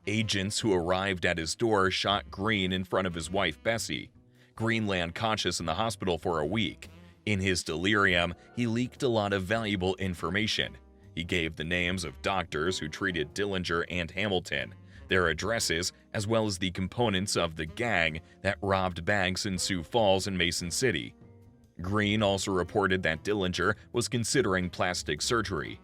Agents who arrived at his door shot Green in front of his wife Bessie. Green lay unconscious in the hospital for a week. In his delirium, he leaked a lot of valuable information. He gave the names of doctors who treated Dillinger and Hamilton, their addresses, as well as the components of the gang that robbed banks in Sioux Falls and Mason City. Green also reported that Dillinger was considering plastic surgery.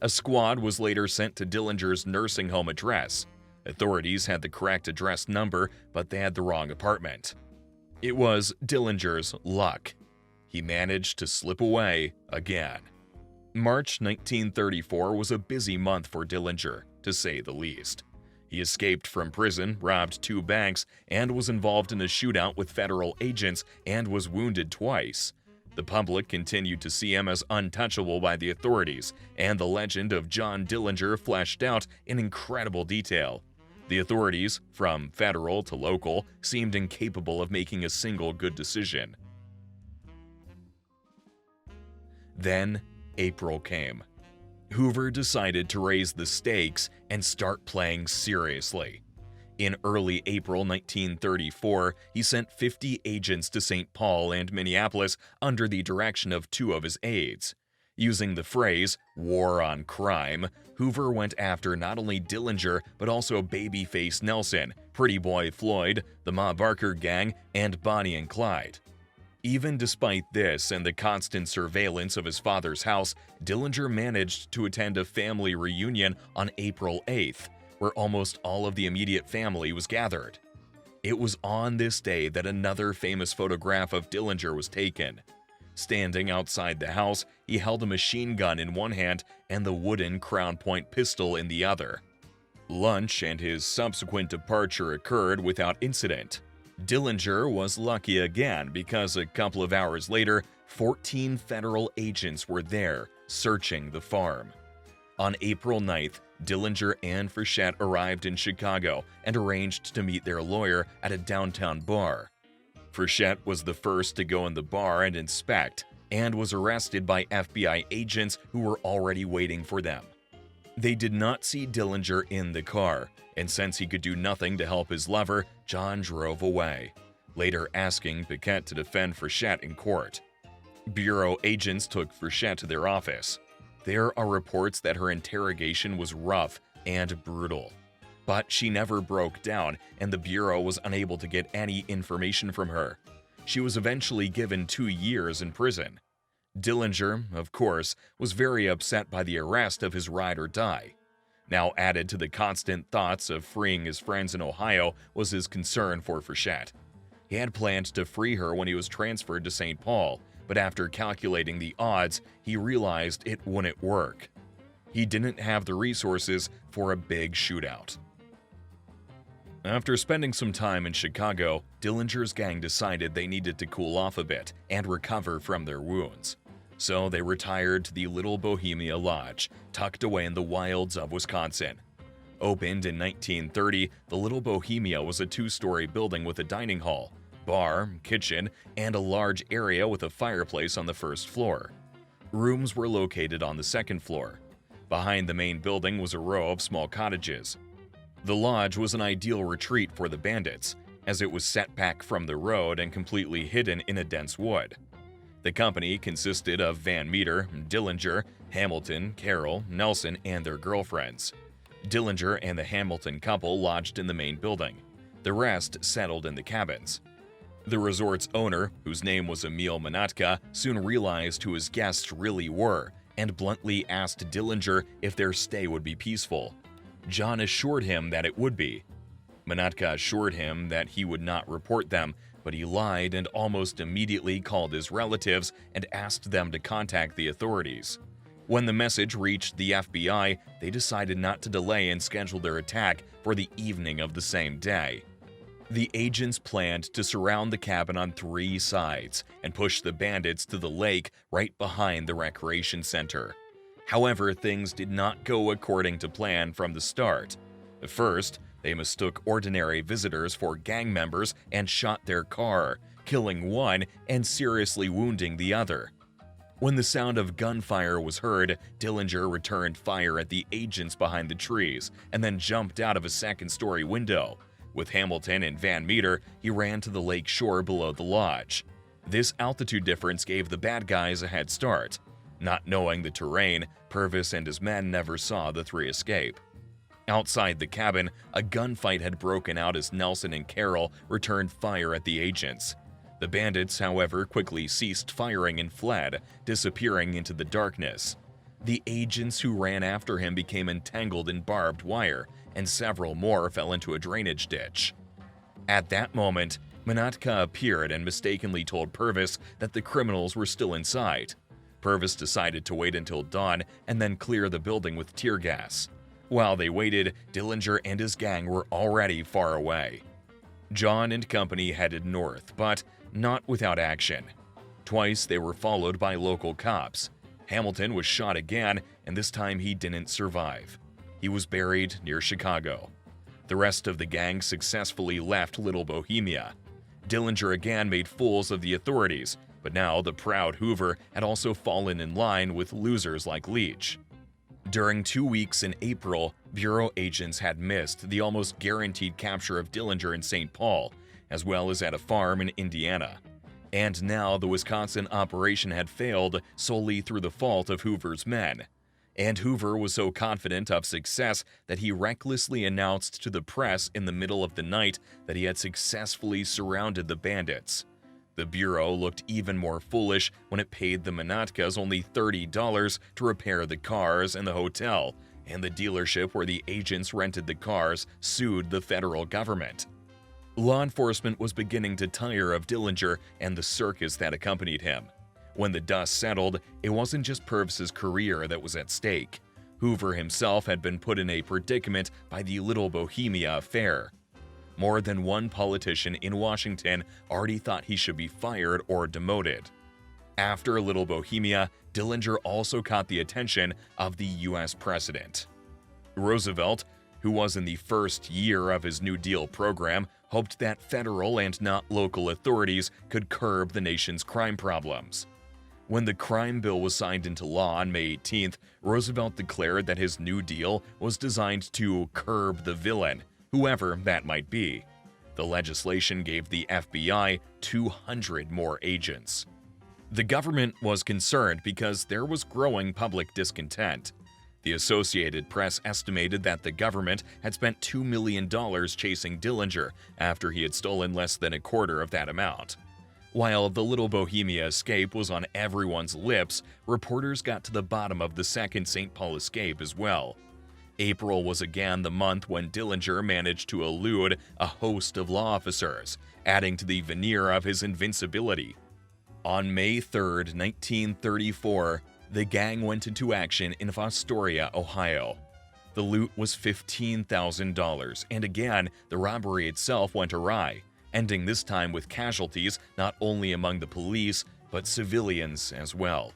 A squad was later sent to Dillinger's nursing home address. Authorities had the correct address number, but they had the wrong apartment. It was Dillinger's luck. He managed to slip away again. March 1934 was a busy month for Dillinger, to say the least. He escaped from prison, robbed 2 banks, and was involved in a shootout with federal agents and was wounded twice. The public continued to see him as untouchable by the authorities, and the legend of John Dillinger fleshed out in incredible detail. The authorities, from federal to local, seemed incapable of making a single good decision. Then, April came. Hoover decided to raise the stakes and start playing seriously. In early April 1934, he sent 50 agents to St. Paul and Minneapolis under the direction of 2 of his aides. Using the phrase, "war on crime," Hoover went after not only Dillinger but also Babyface Nelson, Pretty Boy Floyd, the Ma Barker Gang, and Bonnie and Clyde. Even despite this and the constant surveillance of his father's house, Dillinger managed to attend a family reunion on April 8th, where almost all of the immediate family was gathered. It was on this day that another famous photograph of Dillinger was taken. Standing outside the house, he held a machine gun in one hand and the wooden Crown Point pistol in the other. Lunch and his subsequent departure occurred without incident. Dillinger was lucky again because a couple of hours later, 14 federal agents were there, searching the farm. On April 9th, Dillinger and Frechette arrived in Chicago and arranged to meet their lawyer at a downtown bar. Frechette was the first to go in the bar and inspect, and was arrested by FBI agents who were already waiting for them. They did not see Dillinger in the car, and since he could do nothing to help his lover, John drove away, later asking Paquette to defend Frechette in court. Bureau agents took Frechette to their office. There are reports that her interrogation was rough and brutal. But she never broke down, and the Bureau was unable to get any information from her. She was eventually given 2 years in prison. Dillinger, of course, was very upset by the arrest of his ride or die. Now added to the constant thoughts of freeing his friends in Ohio was his concern for Frechette. He had planned to free her when he was transferred to St. Paul, but after calculating the odds, he realized it wouldn't work. He didn't have the resources for a big shootout. After spending some time in Chicago, Dillinger's gang decided they needed to cool off a bit and recover from their wounds. So they retired to the Little Bohemia Lodge, tucked away in the wilds of Wisconsin. Opened in 1930, the Little Bohemia was a 2-story building with a dining hall, bar, kitchen, and a large area with a fireplace on the first floor. Rooms were located on the second floor. Behind the main building was a row of small cottages. The lodge was an ideal retreat for the bandits, as it was set back from the road and completely hidden in a dense wood. The company consisted of Van Meter, Dillinger, Hamilton, Carroll, Nelson, and their girlfriends. Dillinger and the Hamilton couple lodged in the main building. The rest settled in the cabins. The resort's owner, whose name was Emil Manatka, soon realized who his guests really were and bluntly asked Dillinger if their stay would be peaceful. John assured him that it would be. Manatka assured him that he would not report them, but he lied and almost immediately called his relatives and asked them to contact the authorities. When the message reached the FBI, they decided not to delay and scheduled their attack for the evening of the same day. The agents planned to surround the cabin on 3 sides and push the bandits to the lake right behind the recreation center. However, things did not go according to plan from the start. First, they mistook ordinary visitors for gang members and shot their car, killing one and seriously wounding the other. When the sound of gunfire was heard, Dillinger returned fire at the agents behind the trees and then jumped out of a second-story window. With Hamilton and Van Meter, he ran to the lake shore below the lodge. This altitude difference gave the bad guys a head start. Not knowing the terrain, Purvis and his men never saw the 3 escape. Outside the cabin, a gunfight had broken out as Nelson and Carroll returned fire at the agents. The bandits, however, quickly ceased firing and fled, disappearing into the darkness. The agents who ran after him became entangled in barbed wire, and several more fell into a drainage ditch. At that moment, Manatka appeared and mistakenly told Purvis that the criminals were still inside. Purvis decided to wait until dawn and then clear the building with tear gas. While they waited, Dillinger and his gang were already far away. John and company headed north, but not without action. Twice they were followed by local cops. Hamilton was shot again, and this time he didn't survive. He was buried near Chicago. The rest of the gang successfully left Little Bohemia. Dillinger again made fools of the authorities, but now the proud Hoover had also fallen in line with losers like Leach. During 2 weeks in April, Bureau agents had missed the almost guaranteed capture of Dillinger in St. Paul, as well as at a farm in Indiana. And now the Wisconsin operation had failed solely through the fault of Hoover's men. And Hoover was so confident of success that he recklessly announced to the press in the middle of the night that he had successfully surrounded the bandits. The Bureau looked even more foolish when it paid the Manatkas only $30 to repair the cars and the hotel, and the dealership where the agents rented the cars sued the federal government. Law enforcement was beginning to tire of Dillinger and the circus that accompanied him. When the dust settled, it wasn't just Purvis's career that was at stake. Hoover himself had been put in a predicament by the Little Bohemia affair. More than one politician in Washington already thought he should be fired or demoted. After Little Bohemia, Dillinger also caught the attention of the U.S. president. Roosevelt, who was in the first year of his New Deal program, hoped that federal and not local authorities could curb the nation's crime problems. When the crime bill was signed into law on May 18th, Roosevelt declared that his New Deal was designed to curb the villain, whoever that might be. The legislation gave the FBI 200 more agents. The government was concerned because there was growing public discontent. The Associated Press estimated that the government had spent $2 million chasing Dillinger after he had stolen less than a quarter of that amount. While the Little Bohemia escape was on everyone's lips, reporters got to the bottom of the second St. Paul escape as well. April was again the month when Dillinger managed to elude a host of law officers, adding to the veneer of his invincibility. On May 3, 1934, the gang went into action in Fostoria, Ohio. The loot was $15,000, and again, the robbery itself went awry, ending this time with casualties not only among the police, but civilians as well.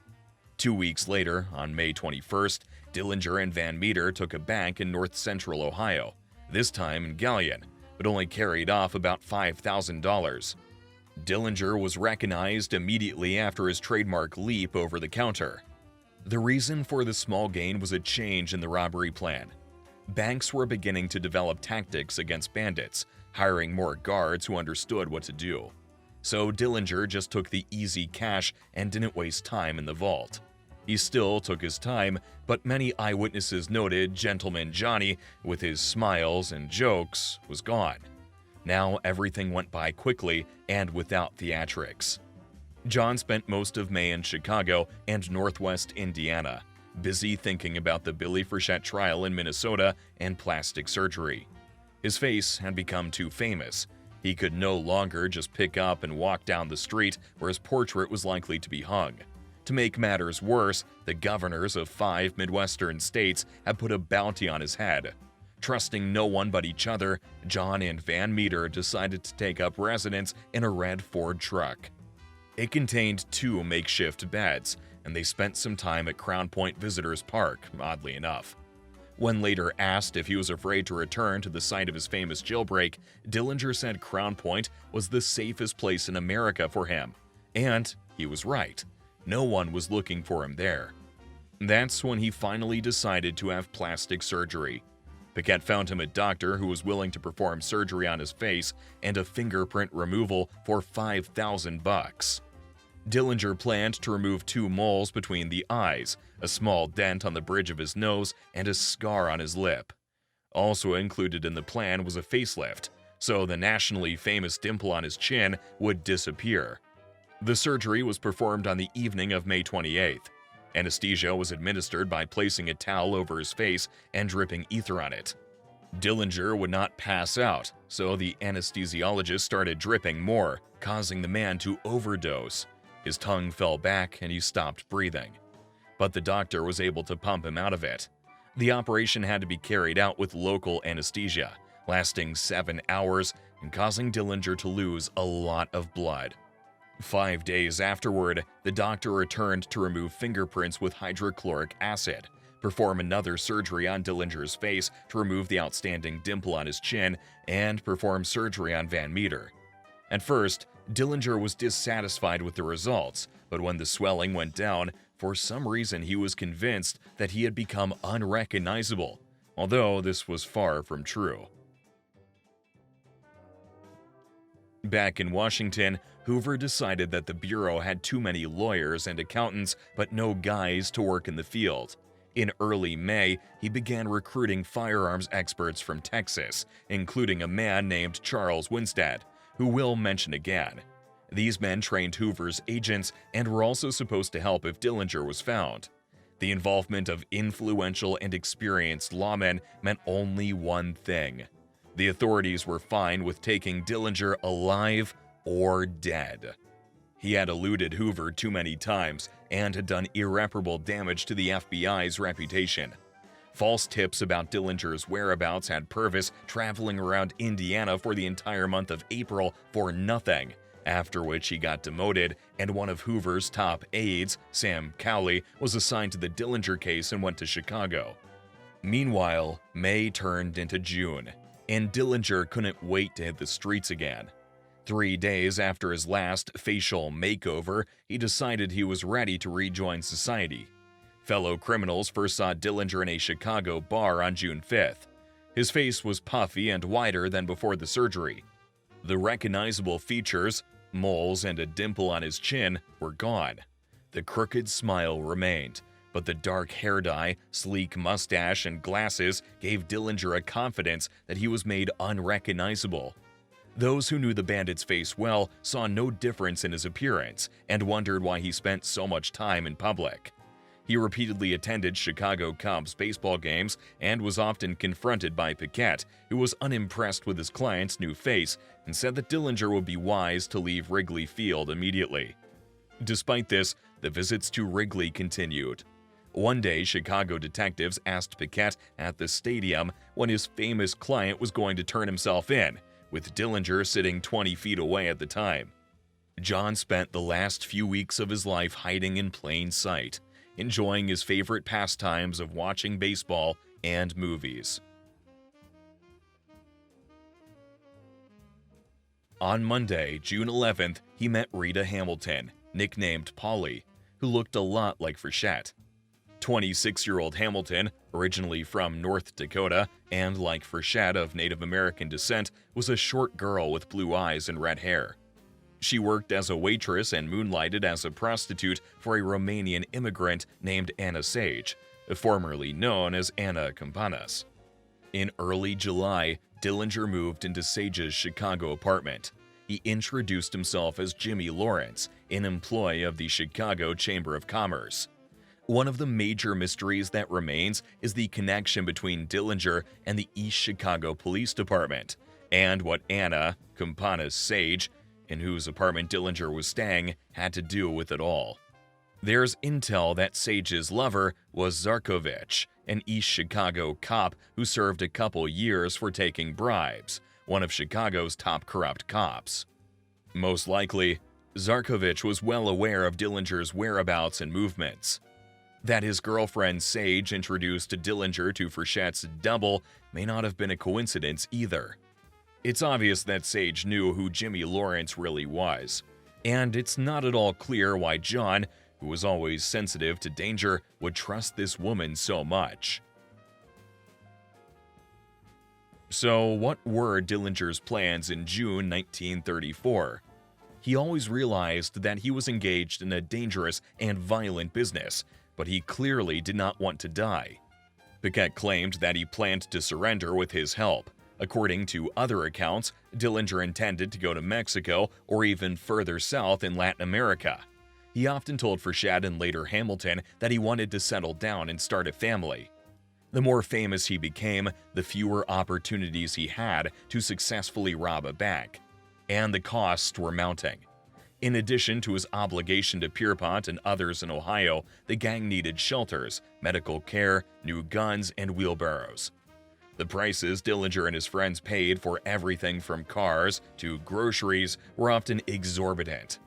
2 weeks later, on May 21st, Dillinger and Van Meter took a bank in north-central Ohio, this time in Galion, but only carried off about $5,000. Dillinger was recognized immediately after his trademark leap over the counter. The reason for the small gain was a change in the robbery plan. Banks were beginning to develop tactics against bandits, hiring more guards who understood what to do. So Dillinger just took the easy cash and didn't waste time in the vault. He still took his time, but many eyewitnesses noted Gentleman Johnny, with his smiles and jokes, was gone. Now everything went by quickly and without theatrics. John spent most of May in Chicago and northwest Indiana, busy thinking about the Billy Frechette trial in Minnesota and plastic surgery. His face had become too famous. He could no longer just pick up and walk down the street where his portrait was likely to be hung. To make matters worse, the governors of 5 Midwestern states had put a bounty on his head. Trusting no one but each other, John and Van Meter decided to take up residence in a red Ford truck. It contained 2 makeshift beds, and they spent some time at Crown Point Visitors Park, oddly enough. When later asked if he was afraid to return to the site of his famous jailbreak, Dillinger said Crown Point was the safest place in America for him. And he was right. No one was looking for him there. That's when he finally decided to have plastic surgery. Paquette found him a doctor who was willing to perform surgery on his face and a fingerprint removal for $5,000. Dillinger planned to remove 2 moles between the eyes, a small dent on the bridge of his nose, and a scar on his lip. Also included in the plan was a facelift, so the nationally famous dimple on his chin would disappear. The surgery was performed on the evening of May 28th. Anesthesia was administered by placing a towel over his face and dripping ether on it. Dillinger would not pass out, so the anesthesiologist started dripping more, causing the man to overdose. His tongue fell back and he stopped breathing. But the doctor was able to pump him out of it. The operation had to be carried out with local anesthesia, lasting 7 hours and causing Dillinger to lose a lot of blood. 5 days afterward, the doctor returned to remove fingerprints with hydrochloric acid, perform another surgery on Dillinger's face to remove the outstanding dimple on his chin, and perform surgery on Van Meter. At first, Dillinger was dissatisfied with the results, but when the swelling went down, for some reason he was convinced that he had become unrecognizable, although this was far from true. Back in Washington, Hoover decided that the Bureau had too many lawyers and accountants, but no guys to work in the field. In early May, he began recruiting firearms experts from Texas, including a man named Charles Winstead, who we'll mention again. These men trained Hoover's agents and were also supposed to help if Dillinger was found. The involvement of influential and experienced lawmen meant only one thing. The authorities were fine with taking Dillinger alive or dead. He had eluded Hoover too many times and had done irreparable damage to the FBI's reputation. False tips about Dillinger's whereabouts had Purvis traveling around Indiana for the entire month of April for nothing, after which he got demoted and one of Hoover's top aides, Sam Cowley, was assigned to the Dillinger case and went to Chicago. Meanwhile, May turned into June, and Dillinger couldn't wait to hit the streets again. 3 days after his last facial makeover, he decided he was ready to rejoin society. Fellow criminals first saw Dillinger in a Chicago bar on June 5th. His face was puffy and wider than before the surgery. The recognizable features, moles and a dimple on his chin, were gone. The crooked smile remained, but the dark hair dye, sleek mustache, and glasses gave Dillinger a confidence that he was made unrecognizable. Those who knew the bandit's face well saw no difference in his appearance and wondered why he spent so much time in public. He repeatedly attended Chicago Cubs baseball games and was often confronted by Paquette, who was unimpressed with his client's new face and said that Dillinger would be wise to leave Wrigley Field immediately. Despite this, the visits to Wrigley continued. One day, Chicago detectives asked Paquette at the stadium when his famous client was going to turn himself in, with Dillinger sitting 20 feet away at the time. John spent the last few weeks of his life hiding in plain sight, enjoying his favorite pastimes of watching baseball and movies. On Monday, June 11th, he met Rita Hamilton, nicknamed Polly, who looked a lot like Frechette. 26-year-old Hamilton, originally from North Dakota and like Frechette of Native American descent, was a short girl with blue eyes and red hair. She worked as a waitress and moonlighted as a prostitute for a Romanian immigrant named Anna Sage, formerly known as Anna Campanas. In early July, Dillinger moved into Sage's Chicago apartment. He introduced himself as Jimmy Lawrence, an employee of the Chicago Chamber of Commerce. One of the major mysteries that remains is the connection between Dillinger and the East Chicago Police Department, and what Anna, Campanas Sage, in whose apartment Dillinger was staying, had to do with it all. There's intel that Sage's lover was Zarkovich, an East Chicago cop who served a couple years for taking bribes, one of Chicago's top corrupt cops. Most likely, Zarkovich was well aware of Dillinger's whereabouts and movements. That his girlfriend Sage introduced Dillinger to Frechette's double may not have been a coincidence either. It's obvious that Sage knew who Jimmy Lawrence really was, and it's not at all clear why John, who was always sensitive to danger, would trust this woman so much. So what were Dillinger's plans in June 1934? He always realized that he was engaged in a dangerous and violent business, but he clearly did not want to die. Paquette claimed that he planned to surrender with his help. According to other accounts, Dillinger intended to go to Mexico or even further south in Latin America. He often told Frechette and later Hamilton that he wanted to settle down and start a family. The more famous he became, the fewer opportunities he had to successfully rob a bank, and the costs were mounting. In addition to his obligation to Pierpont and others in Ohio, the gang needed shelters, medical care, new guns, and wheelbarrows. The prices Dillinger and his friends paid for everything from cars to groceries were often exorbitant.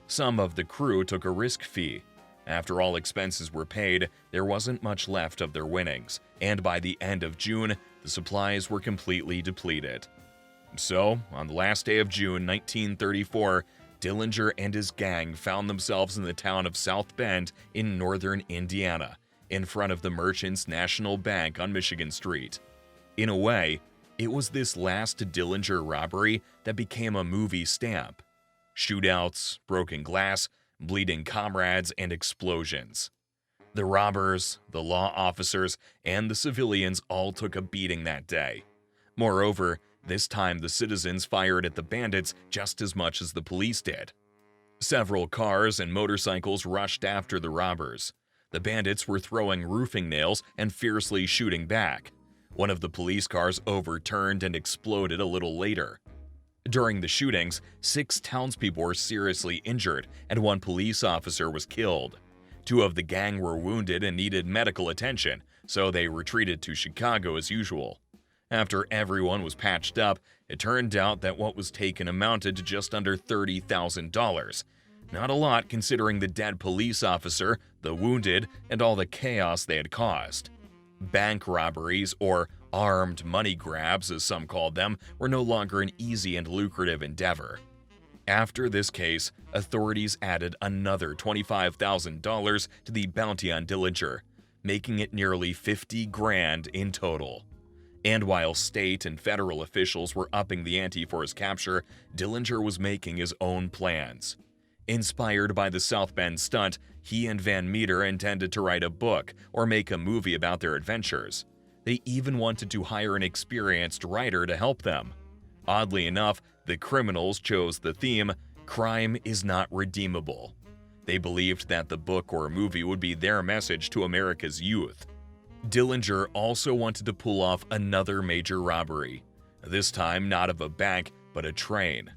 Some of the crew took a risk fee. After all expenses were paid, there wasn't much left of their winnings, and by the end of June, the supplies were completely depleted. So, on the last day of June 1934, Dillinger and his gang found themselves in the town of South Bend in northern Indiana, in front of the Merchants National Bank on Michigan Street. In a way, it was this last Dillinger robbery that became a movie stamp. Shootouts, broken glass, bleeding comrades, and explosions. The robbers, the law officers, and the civilians all took a beating that day. Moreover, this time the citizens fired at the bandits just as much as the police did. Several cars and motorcycles rushed after the robbers. The bandits were throwing roofing nails and fiercely shooting back. One of the police cars overturned and exploded a little later. During the shootings, 6 townspeople were seriously injured and 1 police officer was killed. 2 of the gang were wounded and needed medical attention, so they retreated to Chicago as usual. After everyone was patched up, it turned out that what was taken amounted to just under $30,000. Not a lot considering the dead police officer, the wounded, and all the chaos they had caused. Bank robberies, or armed money grabs as some called them, were no longer an easy and lucrative endeavor. After this case, authorities added another $25,000 to the bounty on Dillinger, making it nearly $50,000 in total. And while state and federal officials were upping the ante for his capture, Dillinger was making his own plans. Inspired by the South Bend stunt, he and Van Meter intended to write a book or make a movie about their adventures. They even wanted to hire an experienced writer to help them. Oddly enough, the criminals chose the theme, "Crime is not redeemable." They believed that the book or movie would be their message to America's youth. Dillinger also wanted to pull off another major robbery, this time not of a bank, but a train.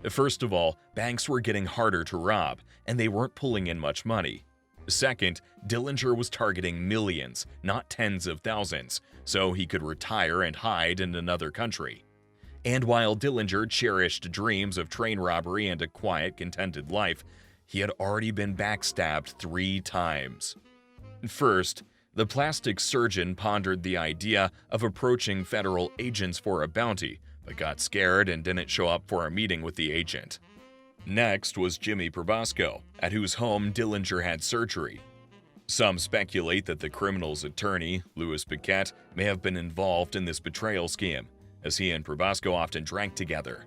First of all, banks were getting harder to rob, and they weren't pulling in much money. Second, Dillinger was targeting millions, not tens of thousands, so he could retire and hide in another country. And while Dillinger cherished dreams of train robbery and a quiet, contented life, he had already been backstabbed 3 times. First, the plastic surgeon pondered the idea of approaching federal agents for a bounty, but got scared and didn't show up for a meeting with the agent. Next was Jimmy Probasco, at whose home Dillinger had surgery. Some speculate that the criminal's attorney, Louis Paquette, may have been involved in this betrayal scheme, as he and Probasco often drank together.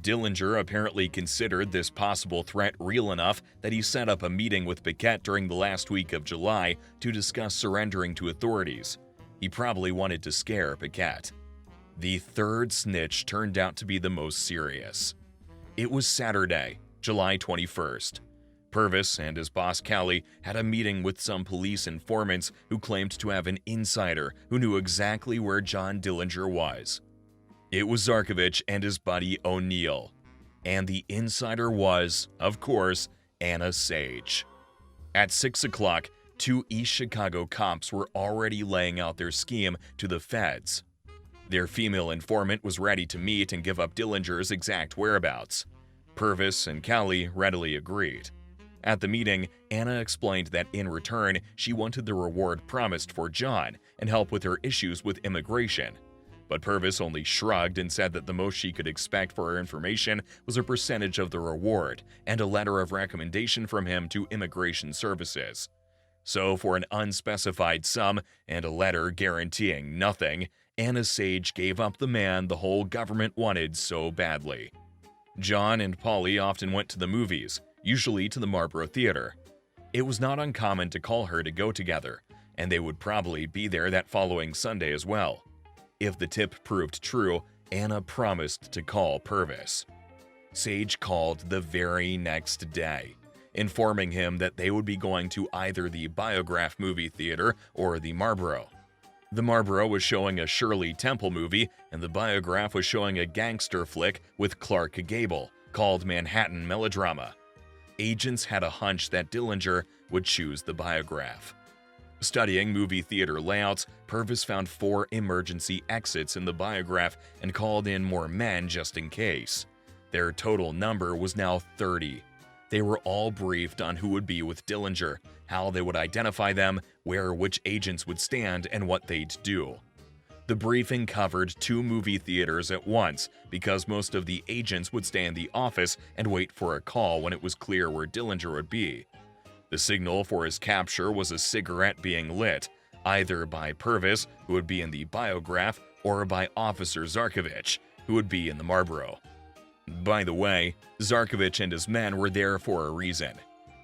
Dillinger apparently considered this possible threat real enough that he set up a meeting with Paquette during the last week of July to discuss surrendering to authorities. He probably wanted to scare Paquette. The third snitch turned out to be the most serious. It was Saturday, July 21st. Purvis and his boss Callie had a meeting with some police informants who claimed to have an insider who knew exactly where John Dillinger was. It was Zarkovich and his buddy O'Neill. And the insider was, of course, Anna Sage. At 6 o'clock, 2 East Chicago cops were already laying out their scheme to the feds. Their female informant was ready to meet and give up Dillinger's exact whereabouts. Purvis and Callie readily agreed. At the meeting, Anna explained that in return, she wanted the reward promised for John and help with her issues with immigration. But Purvis only shrugged and said that the most she could expect for her information was a percentage of the reward and a letter of recommendation from him to Immigration Services. So for an unspecified sum and a letter guaranteeing nothing, Anna Sage gave up the man the whole government wanted so badly. John and Polly often went to the movies, usually to the Marlboro Theater. It was not uncommon to call her to go together, and they would probably be there that following Sunday as well. If the tip proved true, Anna promised to call Purvis. Sage called the very next day, informing him that they would be going to either the Biograph movie theater or the Marlboro. The Marlboro was showing a Shirley Temple movie, and the Biograph was showing a gangster flick with Clark Gable called Manhattan Melodrama. Agents had a hunch that Dillinger would choose the Biograph. Studying movie theater layouts, Purvis found 4 emergency exits in the Biograph and called in more men just in case. Their total number was now 30. They were all briefed on who would be with Dillinger, how they would identify them, where which agents would stand, and what they'd do. The briefing covered 2 movie theaters at once because most of the agents would stay in the office and wait for a call when it was clear where Dillinger would be. The signal for his capture was a cigarette being lit, either by Purvis, who would be in the Biograph, or by Officer Zarkovich, who would be in the Marlboro. By the way, Zarkovich and his men were there for a reason.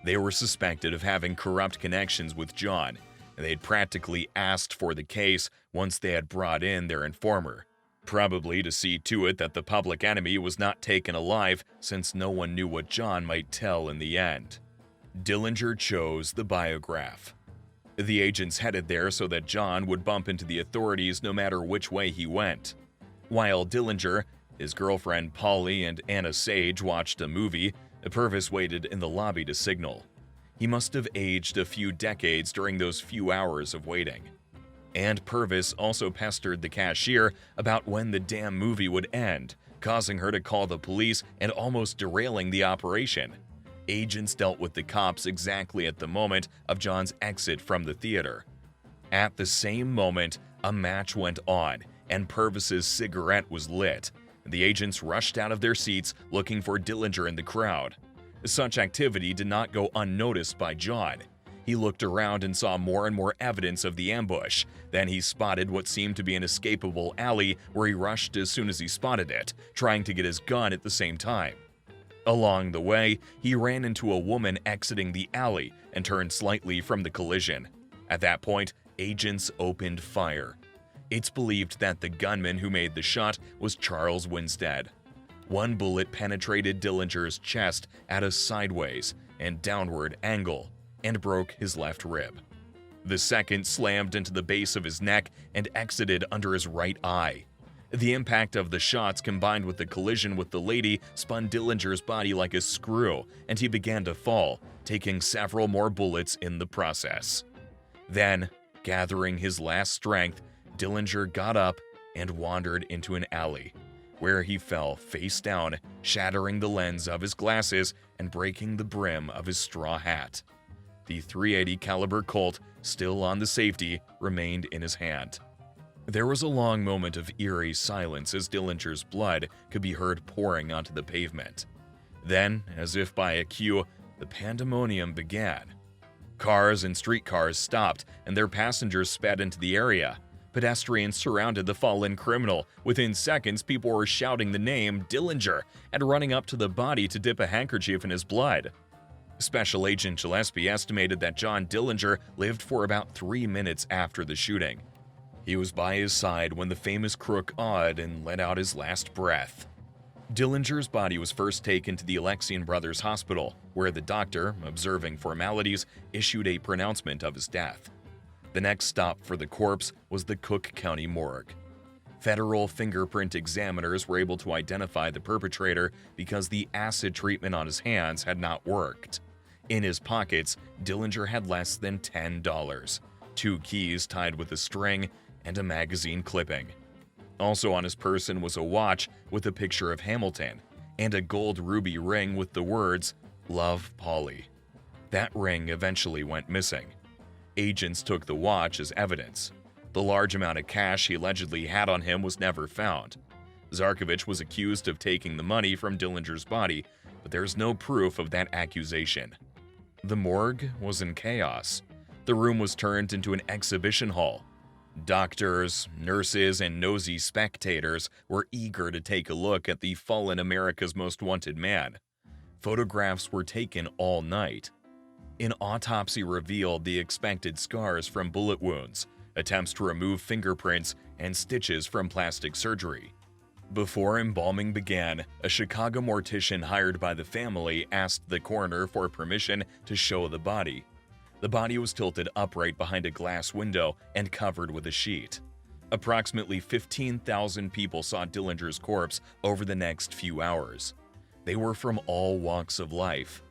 They were suspected of having corrupt connections with John, and they'd practically asked for the case once they had brought in their informer, probably to see to it that the public enemy was not taken alive since no one knew what John might tell in the end. Dillinger chose the Biograph. The agents headed there so that John would bump into the authorities no matter which way he went. While Dillinger, his girlfriend Polly, and Anna Sage watched a movie, Purvis waited in the lobby to signal. He must have aged a few decades during those few hours of waiting. And Purvis also pestered the cashier about when the damn movie would end, causing her to call the police and almost derailing the operation. Agents dealt with the cops exactly at the moment of John's exit from the theater. At the same moment, a match went on, and Purvis's cigarette was lit. The agents rushed out of their seats looking for Dillinger in the crowd. Such activity did not go unnoticed by John. He looked around and saw more and more evidence of the ambush. Then he spotted what seemed to be an escapable alley where he rushed as soon as he spotted it, trying to get his gun at the same time. Along the way, he ran into a woman exiting the alley and turned slightly from the collision. At that point, agents opened fire. It's believed that the gunman who made the shot was Charles Winstead. One bullet penetrated Dillinger's chest at a sideways and downward angle and broke his left rib. The second slammed into the base of his neck and exited under his right eye. The impact of the shots combined with the collision with the lady spun Dillinger's body like a screw, and he began to fall, taking several more bullets in the process. Then, gathering his last strength, Dillinger got up and wandered into an alley, where he fell face down, shattering the lens of his glasses and breaking the brim of his straw hat. The .380 caliber Colt, still on the safety, remained in his hand. There was a long moment of eerie silence as Dillinger's blood could be heard pouring onto the pavement. Then, as if by a cue, the pandemonium began. Cars and streetcars stopped, and their passengers sped into the area. Pedestrians surrounded the fallen criminal. Within seconds, people were shouting the name Dillinger and running up to the body to dip a handkerchief in his blood. Special Agent Gillespie estimated that John Dillinger lived for about 3 minutes after the shooting. He was by his side when the famous crook awed and let out his last breath. Dillinger's body was first taken to the Alexian Brothers Hospital, where the doctor, observing formalities, issued a pronouncement of his death. The next stop for the corpse was the Cook County morgue. Federal fingerprint examiners were able to identify the perpetrator because the acid treatment on his hands had not worked. In his pockets, Dillinger had less than $10, 2 keys tied with a string, and a magazine clipping. Also on his person was a watch with a picture of Hamilton and a gold ruby ring with the words, "Love, Polly." That ring eventually went missing. Agents took the watch as evidence. The large amount of cash he allegedly had on him was never found. Zarkovich was accused of taking the money from Dillinger's body, but there's no proof of that accusation. The morgue was in chaos. The room was turned into an exhibition hall. Doctors, nurses, and nosy spectators were eager to take a look at the fallen America's Most Wanted man. Photographs were taken all night. An autopsy revealed the expected scars from bullet wounds, attempts to remove fingerprints, and stitches from plastic surgery. Before embalming began, a Chicago mortician hired by the family asked the coroner for permission to show the body. The body was tilted upright behind a glass window and covered with a sheet. Approximately 15,000 people saw Dillinger's corpse over the next few hours. They were from all walks of life.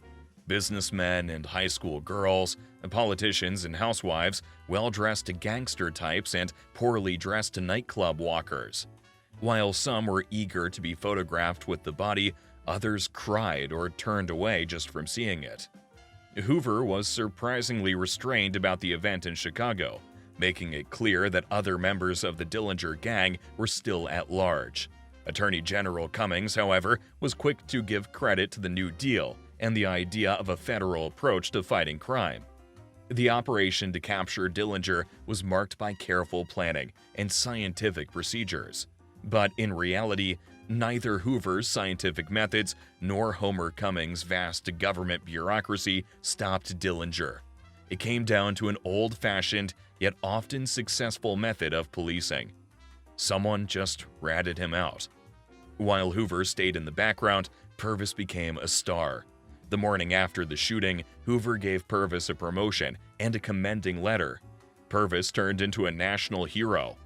Businessmen and high school girls, politicians and housewives, well-dressed gangster types, and poorly dressed nightclub walkers. While some were eager to be photographed with the body, others cried or turned away just from seeing it. Hoover was surprisingly restrained about the event in Chicago, making it clear that other members of the Dillinger gang were still at large. Attorney General Cummings, however, was quick to give credit to the New Deal and the idea of a federal approach to fighting crime. The operation to capture Dillinger was marked by careful planning and scientific procedures. But in reality, neither Hoover's scientific methods nor Homer Cummings' vast government bureaucracy stopped Dillinger. It came down to an old-fashioned, yet often successful method of policing. Someone just ratted him out. While Hoover stayed in the background, Purvis became a star. The morning after the shooting, Hoover gave Purvis a promotion and a commending letter. Purvis turned into a national hero.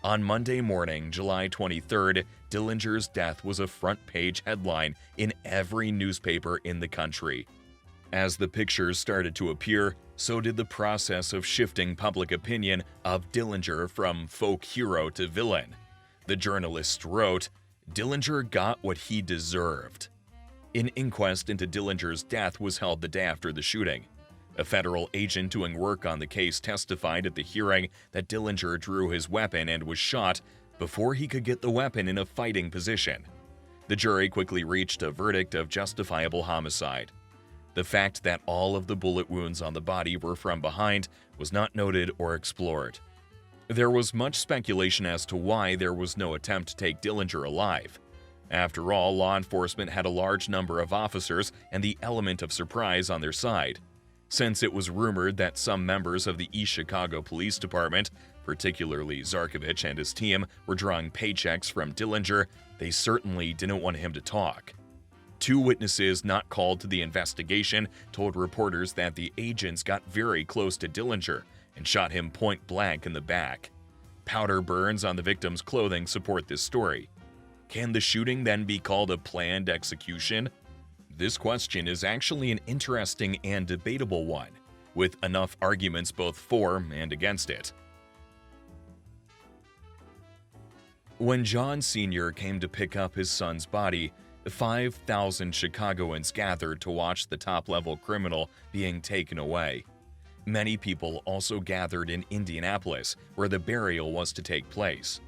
On Monday morning, July 23rd, Dillinger's death was a front-page headline in every newspaper in the country. As the pictures started to appear, so did the process of shifting public opinion of Dillinger from folk hero to villain. The journalists wrote, "Dillinger got what he deserved." An inquest into Dillinger's death was held the day after the shooting. A federal agent doing work on the case testified at the hearing that Dillinger drew his weapon and was shot before he could get the weapon in a fighting position. The jury quickly reached a verdict of justifiable homicide. The fact that all of the bullet wounds on the body were from behind was not noted or explored. There was much speculation as to why there was no attempt to take Dillinger alive. After all, law enforcement had a large number of officers and the element of surprise on their side. Since it was rumored that some members of the East Chicago Police Department, particularly Zarkovich and his team, were drawing paychecks from Dillinger, they certainly didn't want him to talk. Two witnesses not called to the investigation told reporters that the agents got very close to Dillinger and shot him point blank in the back. Powder burns on the victim's clothing support this story. Can the shooting then be called a planned execution? This question is actually an interesting and debatable one, with enough arguments both for and against it. When John Sr. came to pick up his son's body, 5,000 Chicagoans gathered to watch the top-level criminal being taken away. Many people also gathered in Indianapolis, where the burial was to take place.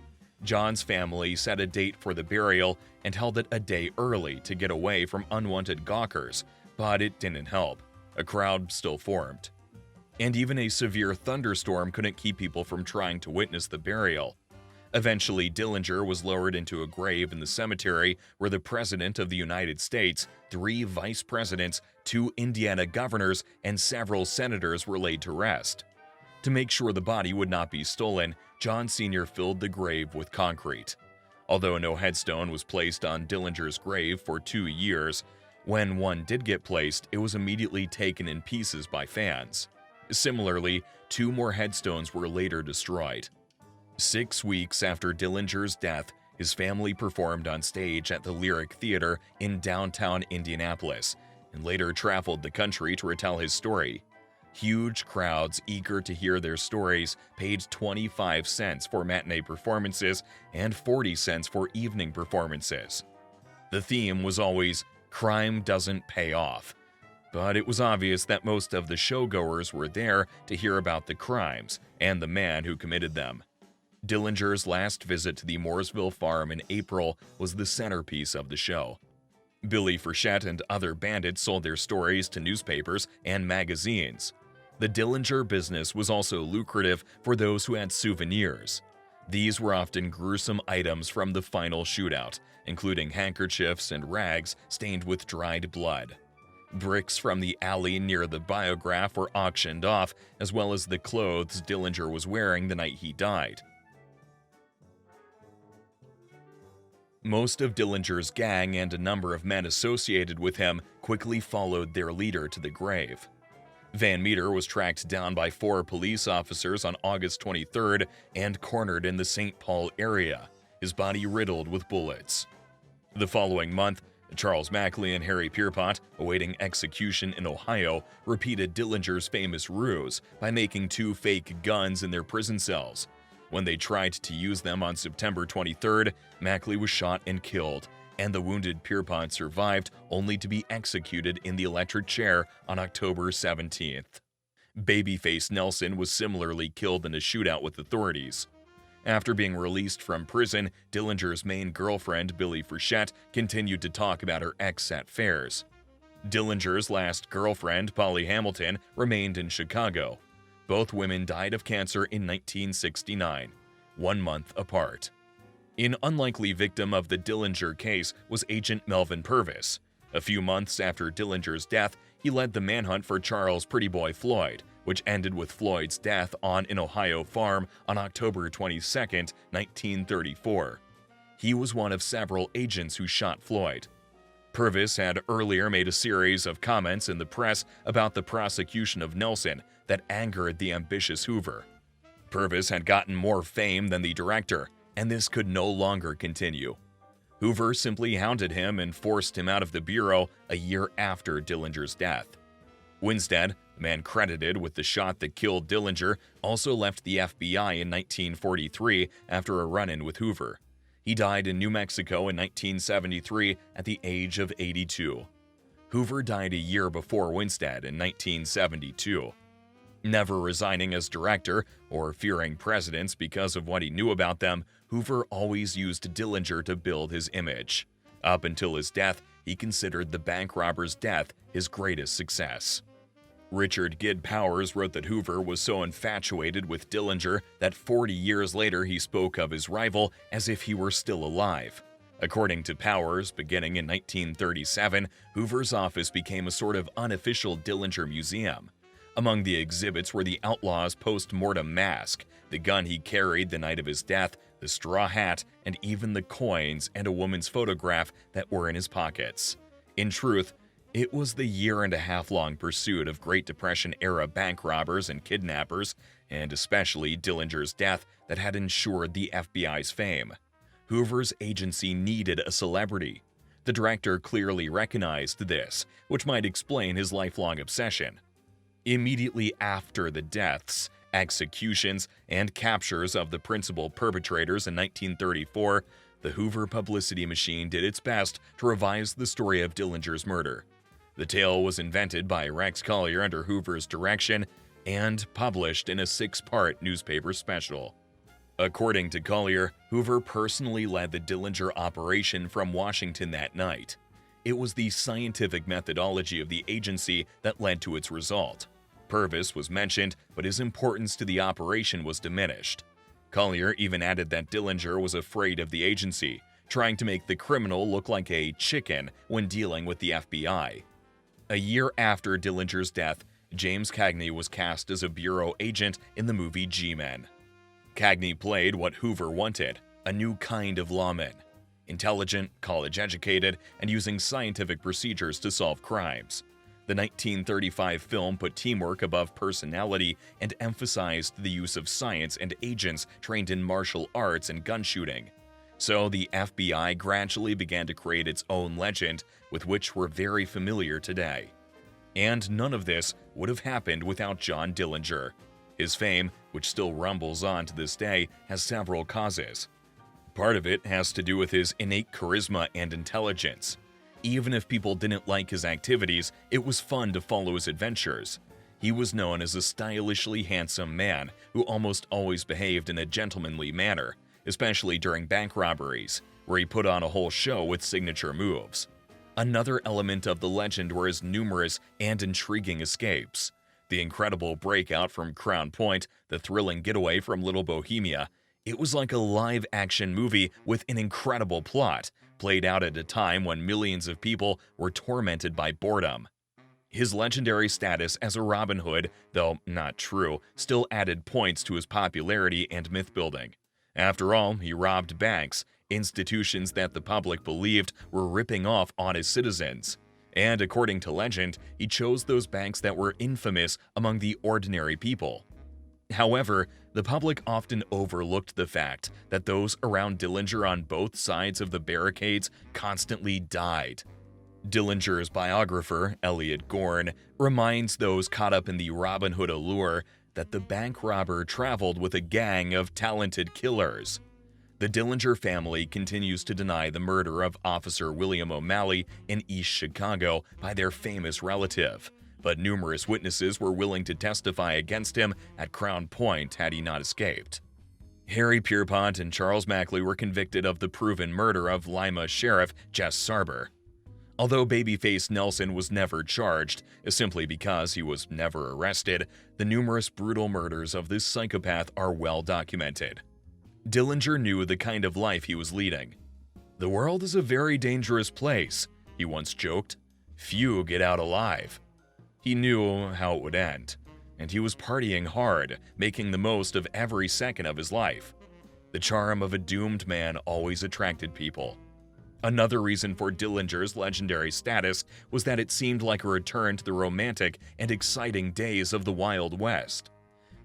John's family set a date for the burial and held it a day early to get away from unwanted gawkers, but it didn't help. A crowd still formed. And even a severe thunderstorm couldn't keep people from trying to witness the burial. Eventually, Dillinger was lowered into a grave in the cemetery where the President of the United States, 3 vice presidents, 2 Indiana governors, and several senators were laid to rest. To make sure the body would not be stolen, John Sr. filled the grave with concrete. Although no headstone was placed on Dillinger's grave for 2 years, when one did get placed, it was immediately taken in pieces by fans. Similarly, 2 more headstones were later destroyed. 6 weeks after Dillinger's death, his family performed on stage at the Lyric Theater in downtown Indianapolis, and later traveled the country to retell his story. Huge crowds eager to hear their stories paid 25 cents for matinee performances and 40 cents for evening performances. The theme was always, "Crime doesn't pay off." But it was obvious that most of the showgoers were there to hear about the crimes and the man who committed them. Dillinger's last visit to the Mooresville farm in April was the centerpiece of the show. Billy Frechette and other bandits sold their stories to newspapers and magazines. The Dillinger business was also lucrative for those who had souvenirs. These were often gruesome items from the final shootout, including handkerchiefs and rags stained with dried blood. Bricks from the alley near the biograph were auctioned off, as well as the clothes Dillinger was wearing the night he died. Most of Dillinger's gang and a number of men associated with him quickly followed their leader to the grave. Van Meter was tracked down by 4 police officers on August 23rd and cornered in the St. Paul area, his body riddled with bullets. The following month, Charles Mackley and Harry Pierpont, awaiting execution in Ohio, repeated Dillinger's famous ruse by making 2 fake guns in their prison cells. When they tried to use them on September 23rd, Mackley was shot and killed, and the wounded Pierpont survived only to be executed in the electric chair on October 17th. Babyface Nelson was similarly killed in a shootout with authorities. After being released from prison, Dillinger's main girlfriend, Billie Frechette, continued to talk about her ex at fairs. Dillinger's last girlfriend, Polly Hamilton, remained in Chicago. Both women died of cancer in 1969, 1 month apart. An unlikely victim of the Dillinger case was Agent Melvin Purvis. A few months after Dillinger's death, he led the manhunt for Charles Pretty Boy Floyd, which ended with Floyd's death on an Ohio farm on October 22, 1934. He was one of several agents who shot Floyd. Purvis had earlier made a series of comments in the press about the prosecution of Nelson that angered the ambitious Hoover. Purvis had gotten more fame than the director, and this could no longer continue. Hoover simply hounded him and forced him out of the bureau a year after Dillinger's death. Winstead, the man credited with the shot that killed Dillinger, also left the FBI in 1943 after a run-in with Hoover. He died in New Mexico in 1973 at the age of 82. Hoover died a year before Winstead in 1972. Never resigning as director or fearing presidents because of what he knew about them, Hoover always used Dillinger to build his image. Up until his death, he considered the bank robber's death his greatest success. Richard Gid Powers wrote that Hoover was so infatuated with Dillinger that 40 years later he spoke of his rival as if he were still alive. According to Powers, beginning in 1937, Hoover's office became a sort of unofficial Dillinger museum. Among the exhibits were the outlaw's post-mortem mask, the gun he carried the night of his death, the straw hat, and even the coins and a woman's photograph that were in his pockets. In truth, it was the year-and-a-half-long pursuit of Great Depression-era bank robbers and kidnappers, and especially Dillinger's death, that had ensured the FBI's fame. Hoover's agency needed a celebrity. The director clearly recognized this, which might explain his lifelong obsession. Immediately after the deaths, executions, and captures of the principal perpetrators in 1934, the Hoover publicity machine did its best to revise the story of Dillinger's murder. The tale was invented by Rex Collier under Hoover's direction and published in a 6-part newspaper special. According to Collier, Hoover personally led the Dillinger operation from Washington that night. It was the scientific methodology of the agency that led to its result. Purvis was mentioned, but his importance to the operation was diminished. Collier even added that Dillinger was afraid of the agency, trying to make the criminal look like a chicken when dealing with the FBI. A year after Dillinger's death, James Cagney was cast as a bureau agent in the movie G-Men. Cagney played what Hoover wanted, a new kind of lawman. Intelligent, college-educated, and using scientific procedures to solve crimes. The 1935 film put teamwork above personality and emphasized the use of science and agents trained in martial arts and gun shooting. So the FBI gradually began to create its own legend, with which we're very familiar today. And none of this would have happened without John Dillinger. His fame, which still rumbles on to this day, has several causes. Part of it has to do with his innate charisma and intelligence. Even if people didn't like his activities, it was fun to follow his adventures. He was known as a stylishly handsome man who almost always behaved in a gentlemanly manner, especially during bank robberies, where he put on a whole show with signature moves. Another element of the legend were his numerous and intriguing escapes. The incredible breakout from Crown Point, the thrilling getaway from Little Bohemia. It was like a live-action movie with an incredible plot, played out at a time when millions of people were tormented by boredom. His legendary status as a Robin Hood, though not true, still added points to his popularity and myth-building. After all, he robbed banks, institutions that the public believed were ripping off honest citizens. And according to legend, he chose those banks that were infamous among the ordinary people. However, the public often overlooked the fact that those around Dillinger on both sides of the barricades constantly died. Dillinger's biographer, Elliot Gorn, reminds those caught up in the Robin Hood allure that the bank robber traveled with a gang of talented killers. The Dillinger family continues to deny the murder of Officer William O'Malley in East Chicago by their famous relative, but numerous witnesses were willing to testify against him at Crown Point had he not escaped. Harry Pierpont and Charles Mackley were convicted of the proven murder of Lima Sheriff Jess Sarber. Although babyface Nelson was never charged, simply because he was never arrested, the numerous brutal murders of this psychopath are well documented. Dillinger knew the kind of life he was leading. "The world is a very dangerous place," he once joked. "Few get out alive." He knew how it would end, and he was partying hard, making the most of every second of his life. The charm of a doomed man always attracted people. Another reason for Dillinger's legendary status was that it seemed like a return to the romantic and exciting days of the Wild West.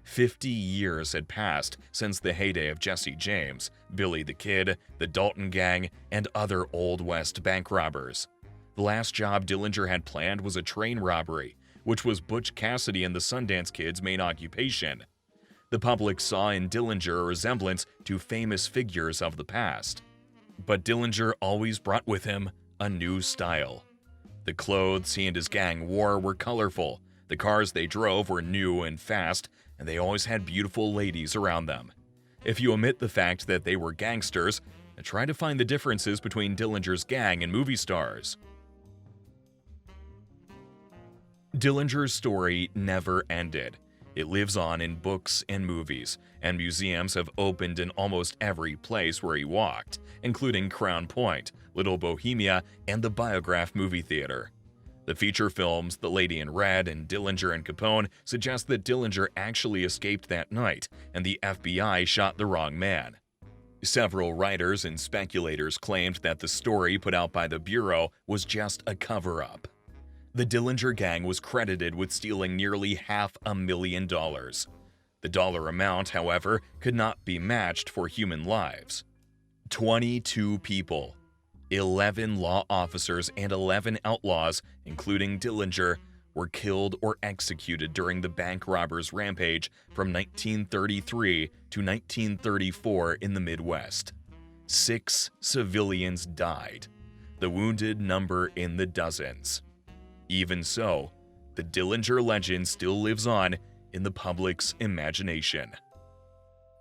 50 years had passed since the heyday of Jesse James, Billy the Kid, the Dalton Gang, and other Old West bank robbers. The last job Dillinger had planned was a train robbery, which was Butch Cassidy and the Sundance Kid's main occupation. The public saw in Dillinger a resemblance to famous figures of the past. But Dillinger always brought with him a new style. The clothes he and his gang wore were colorful, the cars they drove were new and fast, and they always had beautiful ladies around them. If you omit the fact that they were gangsters, try to find the differences between Dillinger's gang and movie stars. Dillinger's story never ended. It lives on in books and movies, and museums have opened in almost every place where he walked, including Crown Point, Little Bohemia, and the Biograph movie theater. The feature films The Lady in Red and Dillinger and Capone suggest that Dillinger actually escaped that night, and the FBI shot the wrong man. Several writers and speculators claimed that the story put out by the Bureau was just a cover-up. The Dillinger gang was credited with stealing nearly $500,000. The dollar amount, however, could not be matched for human lives. 22 people, 11 law officers, and 11 outlaws, including Dillinger, were killed or executed during the bank robbers' rampage from 1933 to 1934 in the Midwest. 6 civilians died, the wounded number in the dozens. Even so, the Dillinger legend still lives on in the public's imagination.